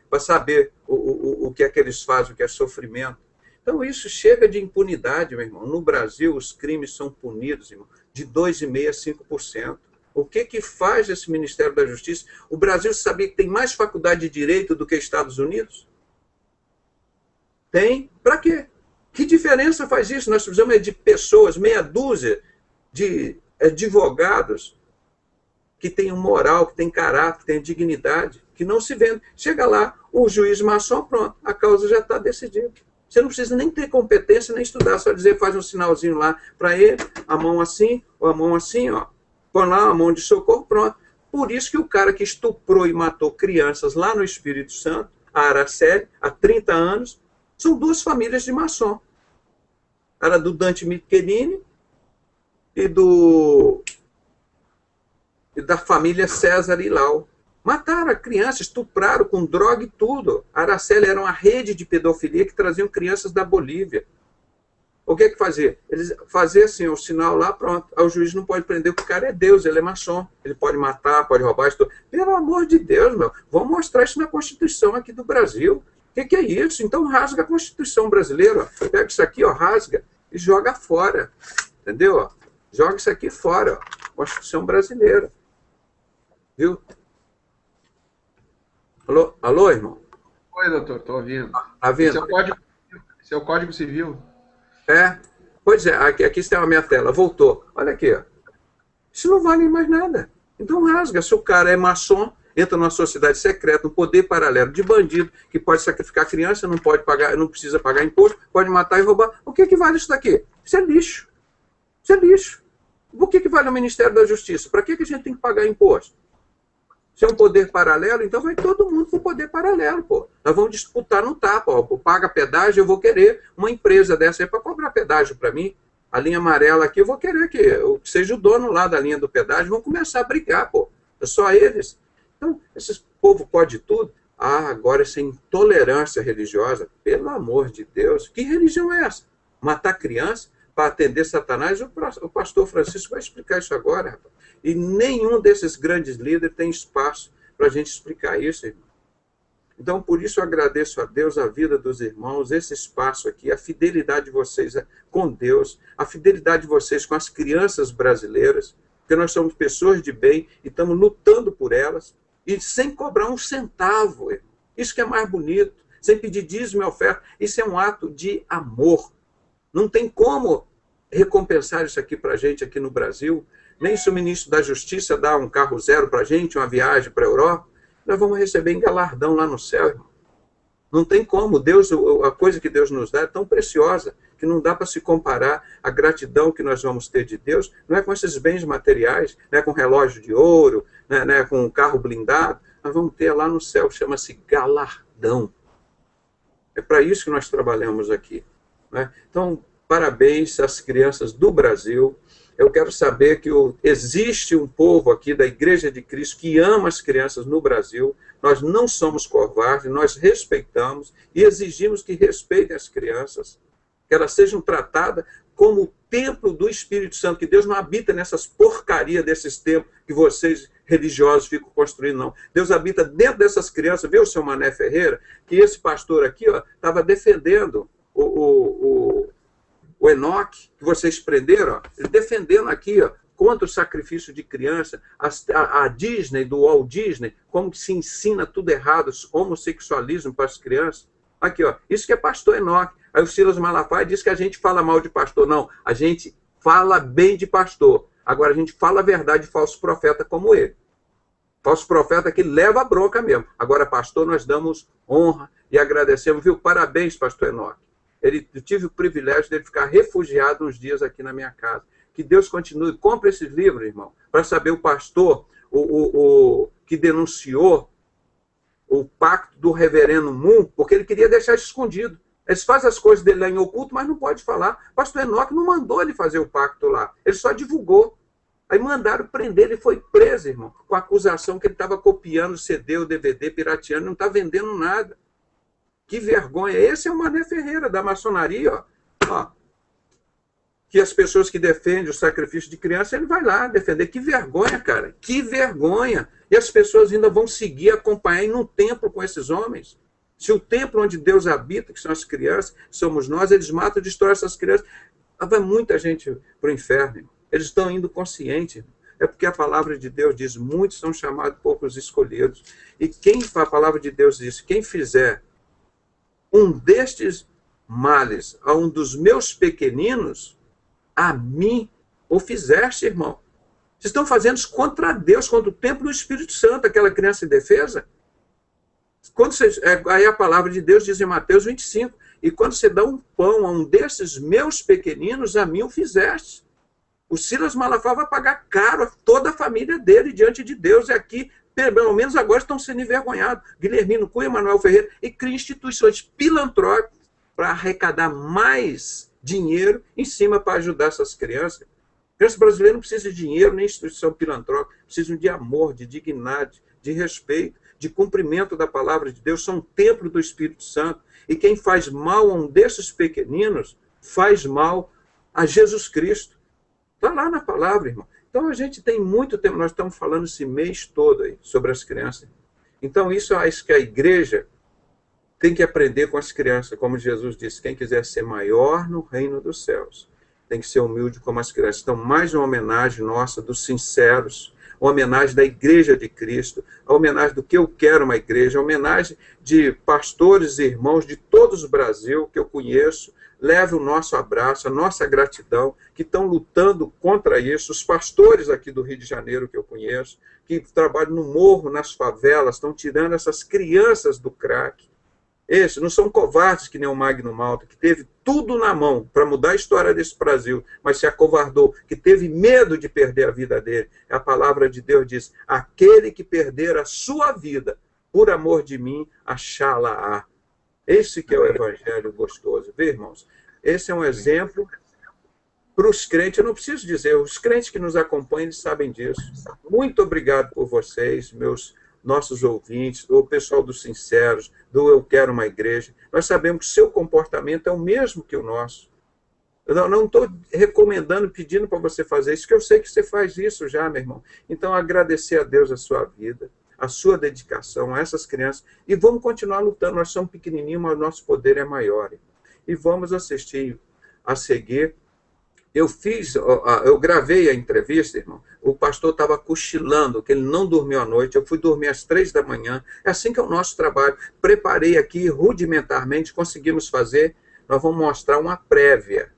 para saber o que é que eles fazem, o que é sofrimento. Então, isso chega de impunidade, meu irmão. No Brasil, os crimes são punidos, irmão, de 2,5% a 5%. O que faz esse Ministério da Justiça? O Brasil sabia que tem mais faculdade de direito do que Estados Unidos? Tem. Para quê? Que diferença faz isso? Nós precisamos de pessoas, meia dúzia de advogados que tenham moral, que tenham caráter, que tenham dignidade, que não se vendem. Chega lá, o juiz maçom, pronto, a causa já está decidida. Você não precisa nem ter competência, nem estudar, só dizer, faz um sinalzinho lá para ele, a mão assim, ou a mão assim, ó, põe lá a mão de socorro, pronto. Por isso que o cara que estuprou e matou crianças lá no Espírito Santo, a Araceli, há 30 anos, são 2 famílias de maçom. Era do Dante Michelini e da família César Ilau. Mataram a criança, estupraram com droga e tudo. A Araceli era uma rede de pedofilia que traziam crianças da Bolívia. O que fazia? Eles faziam assim, o sinal lá, pronto. O juiz não pode prender, porque o cara é Deus, ele é maçom. Ele pode matar, pode roubar. Pelo amor de Deus, meu. Vamos mostrar isso na Constituição aqui do Brasil. O que é isso? Então rasga a Constituição brasileira. Ó. Pega isso aqui, ó, rasga e joga fora. Entendeu? Ó? Joga isso aqui fora. Ó. Constituição brasileira. Viu? Alô, irmão? Oi, doutor, estou ouvindo. Tá vendo? Esse é o Código Civil. É. Pois é, aqui está a minha tela. Voltou. Olha aqui. Ó. Isso não vale mais nada. Então rasga. Se o cara é maçom, entra numa sociedade secreta, um poder paralelo de bandido, que pode sacrificar a criança, não pode pagar, não precisa pagar imposto, pode matar e roubar. O que vale isso daqui? Isso é lixo. Isso é lixo. Por que vale o Ministério da Justiça? Para que a gente tem que pagar imposto? Se é um poder paralelo, então vai todo mundo para o poder paralelo, pô. Nós vamos disputar no tapa, ó. Paga pedágio, eu vou querer uma empresa dessa aí para cobrar pedágio para mim. A linha amarela aqui, eu vou querer que eu seja o dono lá da linha do pedágio, vão começar a brigar, pô. É só eles. Então, esse povo pode tudo. Ah, agora essa intolerância religiosa, pelo amor de Deus, que religião é essa? Matar criança para atender Satanás? O pastor Francisco vai explicar isso agora, rapaz. E nenhum desses grandes líderes tem espaço para a gente explicar isso, irmão. Então, por isso eu agradeço a Deus a vida dos irmãos, esse espaço aqui, a fidelidade de vocês com Deus, a fidelidade de vocês com as crianças brasileiras, porque nós somos pessoas de bem e estamos lutando por elas, e sem cobrar um centavo, irmão. Isso que é mais bonito, sem pedir dízimo e oferta. Isso é um ato de amor. Não tem como recompensar isso aqui para a gente aqui no Brasil. Nem se o ministro da Justiça dá um carro zero para a gente, uma viagem para a Europa, nós vamos receber em galardão lá no céu, irmão. Não tem como. Deus, a coisa que Deus nos dá é tão preciosa que não dá para se comparar a gratidão que nós vamos ter de Deus, não é com esses bens materiais, não é com relógio de ouro, não é com um carro blindado. Nós vamos ter lá no céu, chama-se galardão. É para isso que nós trabalhamos aqui, né? Então, parabéns às crianças do Brasil. Eu quero saber que existe um povo aqui da Igreja de Cristo que ama as crianças no Brasil. Nós não somos covardes, nós respeitamos e exigimos que respeitem as crianças, que elas sejam tratadas como o templo do Espírito Santo, que Deus não habita nessas porcarias desses templos que vocês religiosos ficam construindo, não. Deus habita dentro dessas crianças. Vê o seu Mané Ferreira, que esse pastor aqui estava defendendo o Enoque, que vocês prenderam, ó, ele defendendo aqui, ó, contra o sacrifício de criança, a Disney, do Walt Disney, como que se ensina tudo errado, homossexualismo para as crianças. Aqui, ó, isso que é pastor Enoque. Aí o Silas Malafaia diz que a gente fala mal de pastor. Não, a gente fala bem de pastor. Agora a gente fala a verdade de falso profeta como ele. Falso profeta que leva a bronca mesmo. Agora, pastor, nós damos honra e agradecemos, viu? Parabéns, pastor Enoque. Eu tive o privilégio dele ficar refugiado uns dias aqui na minha casa. Que Deus continue. Compre esses livros, irmão, para saber o pastor que denunciou o pacto do reverendo Moon, porque ele queria deixar isso escondido. Eles fazem as coisas dele lá em oculto, mas não pode falar. Pastor Enoque não mandou ele fazer o pacto lá. Ele só divulgou. Aí mandaram prender, ele foi preso, irmão, com a acusação que ele estava copiando o CD, o DVD, pirateando, não está vendendo nada. Que vergonha. Esse é o Mané Ferreira, da maçonaria, ó. Que as pessoas que defendem o sacrifício de criança, ele vai lá defender. Que vergonha, cara. Que vergonha. E as pessoas ainda vão seguir, acompanhar e num templo com esses homens. Se o templo onde Deus habita, que são as crianças, somos nós, eles matam e destroem essas crianças. Vai muita gente para o inferno. Eles estão indo conscientes. É porque a palavra de Deus diz, muitos são chamados, poucos escolhidos. E a palavra de Deus diz, quem fizer um destes males a um dos meus pequeninos, a mim o fizeste, irmão. Vocês estão fazendo isso contra Deus, contra o templo do Espírito Santo, aquela criança indefesa. Aí a palavra de Deus diz em Mateus 25, e quando você dá um pão a um desses meus pequeninos, a mim o fizeste. O Silas Malafaia vai pagar caro a toda a família dele diante de Deus, e aqui, pelo menos agora, estão sendo envergonhados. Guilhermino Cunha, Manuel Ferreira, e cria instituições filantrópicas para arrecadar mais dinheiro em cima para ajudar essas crianças. Criança brasileira não precisa de dinheiro, nem instituição filantrópica, precisam de amor, de dignidade, de respeito, de cumprimento da palavra de Deus, são um templo do Espírito Santo. E quem faz mal a um desses pequeninos, faz mal a Jesus Cristo. Está lá na palavra, irmão. Então a gente tem muito tempo, nós estamos falando esse mês todo aí sobre as crianças. Então isso é isso que a igreja tem que aprender com as crianças, como Jesus disse, quem quiser ser maior no reino dos céus, tem que ser humilde como as crianças. Então, mais uma homenagem nossa dos sinceros, uma homenagem da Igreja de Cristo, a homenagem do que eu quero uma igreja, a homenagem de pastores e irmãos de todos o Brasil que eu conheço, leve o nosso abraço, a nossa gratidão, que estão lutando contra isso. Os pastores aqui do Rio de Janeiro, que eu conheço, que trabalham no morro, nas favelas, estão tirando essas crianças do crack. Esses não são covardes que nem o Magno Malta, que teve tudo na mão para mudar a história desse Brasil, mas se acovardou, que teve medo de perder a vida dele. A palavra de Deus diz: aquele que perder a sua vida por amor de mim, achá-la-á. Esse que é o evangelho gostoso. Vê, irmãos? Esse é um exemplo para os crentes. Eu não preciso dizer, os crentes que nos acompanham, eles sabem disso. Muito obrigado por vocês, nossos ouvintes, o pessoal dos Sinceros, do Eu Quero Uma Igreja. Nós sabemos que o seu comportamento é o mesmo que o nosso. Eu não estou recomendando, pedindo para você fazer isso, que eu sei que você faz isso já, meu irmão. Então, agradecer a Deus a sua vida, a sua dedicação a essas crianças, e vamos continuar lutando. Nós somos pequenininhos, mas o nosso poder é maior. E vamos assistir a seguir. Eu gravei a entrevista, irmão. O pastor estava cochilando, que ele não dormiu à noite. Eu fui dormir às 3 da manhã. É assim que é o nosso trabalho. Preparei aqui rudimentarmente, conseguimos fazer. Nós vamos mostrar uma prévia.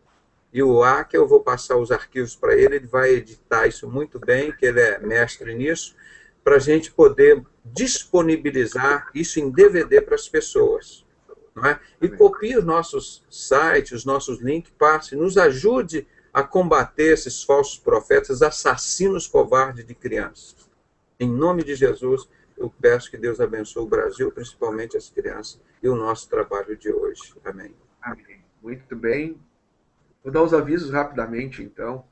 E o que eu vou passar os arquivos para ele, ele vai editar isso muito bem, que ele é mestre nisso, para a gente poder disponibilizar isso em DVD para as pessoas. Não é? E copie os nossos sites, os nossos links, passe, nos ajude a combater esses falsos profetas, assassinos covardes de crianças. Em nome de Jesus, eu peço que Deus abençoe o Brasil, principalmente as crianças, e o nosso trabalho de hoje. Amém. Amém. Muito bem. Vou dar os avisos rapidamente, então.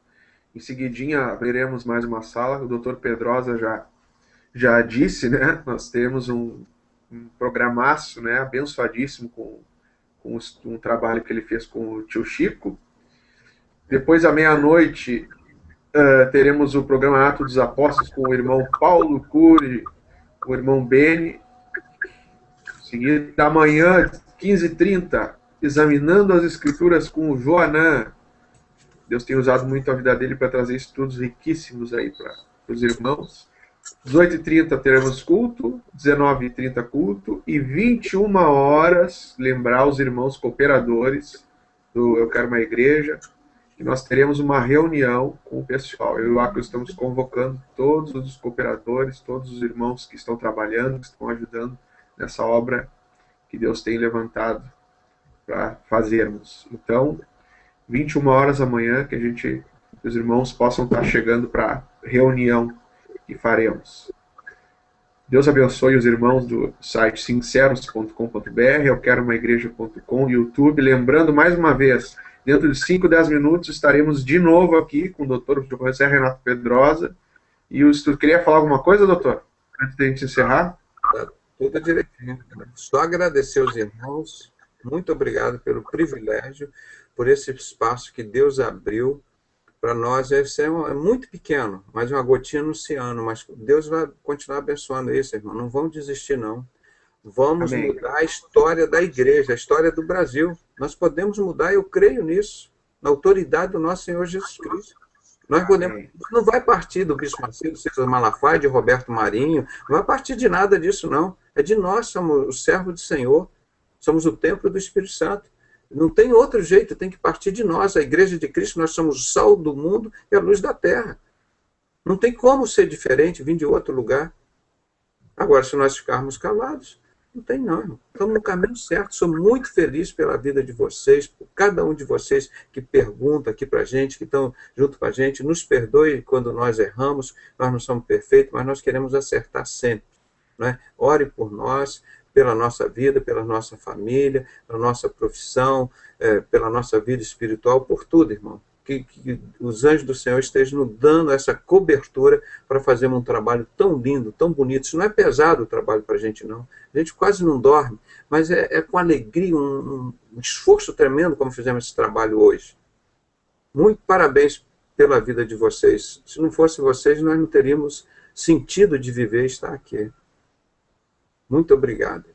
Em seguidinha, abriremos mais uma sala. O Dr. Pedrosa já disse, né? Nós temos um programaço, né? Abençoadíssimo com um trabalho que ele fez com o tio Chico. Depois, à meia-noite, teremos o programa Atos dos Apóstolos com o irmão Paulo Cury, o irmão Beni. Em seguida, amanhã, 15h30, examinando as Escrituras com o Joanã. Deus tem usado muito a vida dele para trazer estudos riquíssimos aí para os irmãos. 18h30 teremos culto, 19h30 culto, e 21h, lembrar os irmãos cooperadores do Eu Quero Uma Igreja, que nós teremos uma reunião com o pessoal. Eu e o Acro estamos convocando todos os cooperadores, todos os irmãos que estão trabalhando, que estão ajudando nessa obra que Deus tem levantado para fazermos. Então, 21h amanhã, que os irmãos possam estar chegando para a reunião que faremos. Deus abençoe os irmãos do site sinceros.com.br, eu quero uma igreja.com, YouTube. Lembrando mais uma vez, dentro de 5, 10 minutos estaremos de novo aqui com o Dr. José Renato Pedrosa. E o estudo. Queria falar alguma coisa, doutor? Antes de a gente encerrar? Tudo direitinho. Só agradecer aos irmãos. Muito obrigado pelo privilégio, por esse espaço que Deus abriu para nós. É muito pequeno, mas uma gotinha no oceano. Mas Deus vai continuar abençoando isso, irmão. Não vamos desistir, não. Vamos Amém. mudar a história da igreja, a história do Brasil. Nós podemos mudar, eu creio nisso, na autoridade do nosso Senhor Jesus Cristo. Nós podemos, não vai partir do Bispo Macedo, César Malafaia, de Roberto Marinho, não vai partir de nada disso, não. É de nós, somos os servos do Senhor, somos o templo do Espírito Santo. Não tem outro jeito, tem que partir de nós, a Igreja de Cristo. Nós somos o sal do mundo e a luz da terra. Não tem como ser diferente, vir de outro lugar. Agora, se nós ficarmos calados, não tem não, irmão. Estamos no caminho certo. Sou muito feliz pela vida de vocês, por cada um de vocês que pergunta aqui para a gente, que estão junto com a gente. Nos perdoe quando nós erramos, nós não somos perfeitos, mas nós queremos acertar sempre. Né? Ore por nós, pela nossa vida, pela nossa família, pela nossa profissão, pela nossa vida espiritual, por tudo, irmão. Que os anjos do Senhor estejam nos dando essa cobertura para fazer um trabalho tão lindo, tão bonito. Isso não é pesado o trabalho para a gente, não. A gente quase não dorme, mas é com alegria, um esforço tremendo como fizemos esse trabalho hoje. Muito parabéns pela vida de vocês. Se não fosse vocês, nós não teríamos sentido de viver e estar aqui. Muito obrigado.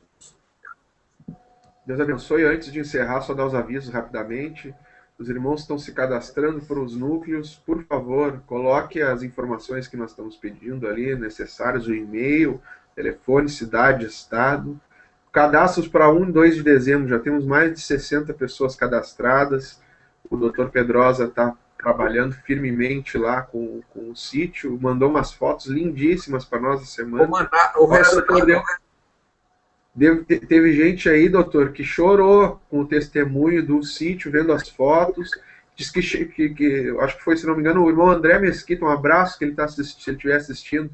Deus abençoe. Antes de encerrar, só dar os avisos rapidamente. Os irmãos estão se cadastrando para os núcleos. Por favor, coloque as informações que nós estamos pedindo ali, necessárias, o e-mail, telefone, cidade, estado. cadastros para 1 e 2 de dezembro, já temos mais de 60 pessoas cadastradas. O doutor Pedrosa está trabalhando firmemente lá com o sítio, mandou umas fotos lindíssimas para nós essa semana. Vou mandar o restante. Teve gente aí, doutor, que chorou com o testemunho do sítio, vendo as fotos. Diz que acho que foi, se não me engano, o irmão André Mesquita, um abraço, que ele está assistindo, se ele estiver assistindo,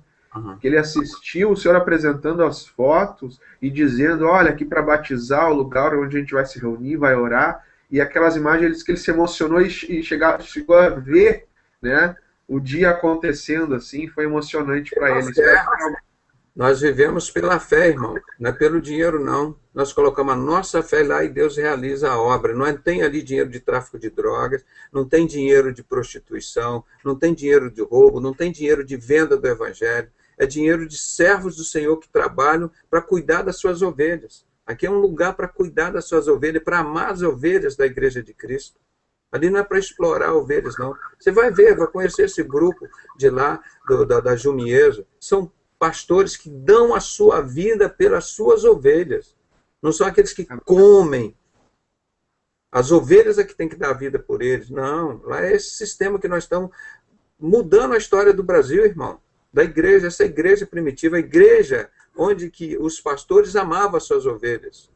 que ele assistiu o senhor apresentando as fotos e dizendo, olha, aqui para batizar, o lugar onde a gente vai se reunir, vai orar, e aquelas imagens que ele se emocionou e chegou a ver, né, o dia acontecendo, assim, foi emocionante para ele. Nós vivemos pela fé, irmão, não é pelo dinheiro, não. Nós colocamos a nossa fé lá e Deus realiza a obra. Não tem ali dinheiro de tráfico de drogas, não tem dinheiro de prostituição, não tem dinheiro de roubo, não tem dinheiro de venda do evangelho. É dinheiro de servos do Senhor que trabalham para cuidar das suas ovelhas. Aqui é um lugar para cuidar das suas ovelhas, para amar as ovelhas da Igreja de Cristo. Ali não é para explorar ovelhas, não. Você vai ver, vai conhecer esse grupo de lá, da Jumieso. São pastores que dão a sua vida pelas suas ovelhas. Não são aqueles que comem. As ovelhas é que tem que dar a vida por eles. Não, lá é esse sistema que nós estamos mudando a história do Brasil, irmão. Da igreja, essa igreja primitiva, a igreja onde que os pastores amavam as suas ovelhas.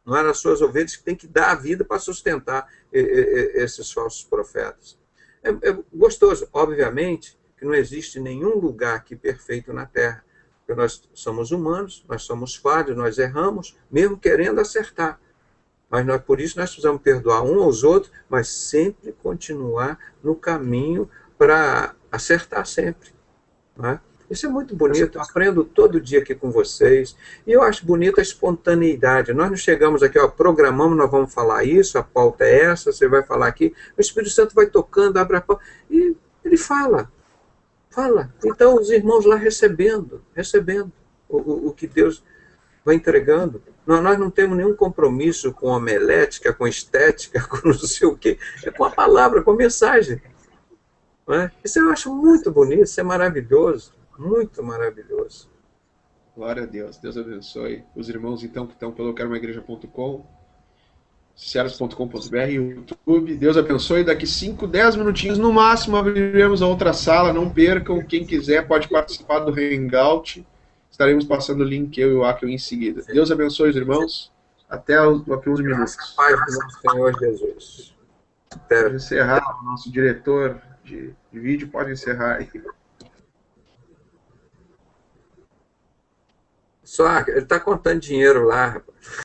Não eram as suas ovelhas que têm que dar a vida para sustentar esses falsos profetas. É gostoso, obviamente, que não existe nenhum lugar aqui perfeito na Terra. Porque nós somos humanos, nós somos falhos, nós erramos, mesmo querendo acertar. Mas por isso nós precisamos perdoar um aos outros, mas sempre continuar no caminho para acertar sempre. Não é? Isso é muito bonito, eu aprendo todo dia aqui com vocês, e eu acho bonita a espontaneidade. Nós não chegamos aqui, ó, programamos, nós vamos falar isso, a pauta é essa, você vai falar aqui, o Espírito Santo vai tocando, abre a pauta, e ele fala. Então os irmãos lá recebendo o que Deus vai entregando. Nós não temos nenhum compromisso com homilética, com estética, com não sei o quê, é com a palavra, com a mensagem. Não é? Isso eu acho muito bonito, isso é maravilhoso. Muito maravilhoso. Glória a Deus. Deus abençoe os irmãos, então, que estão pelo queromaigreja.com, ceros.com.br, YouTube. Deus abençoe. Daqui 5, 10 minutinhos, no máximo, abriremos a outra sala. Não percam. Quem quiser pode participar do Hangout. Estaremos passando o link, eu e o Akio, em seguida. Deus abençoe os irmãos. Até daqui uns minutos. Paz do nosso Senhor Jesus. Pode encerrar. O nosso diretor de vídeo pode encerrar aí. Só, ele está contando dinheiro lá, rapaz.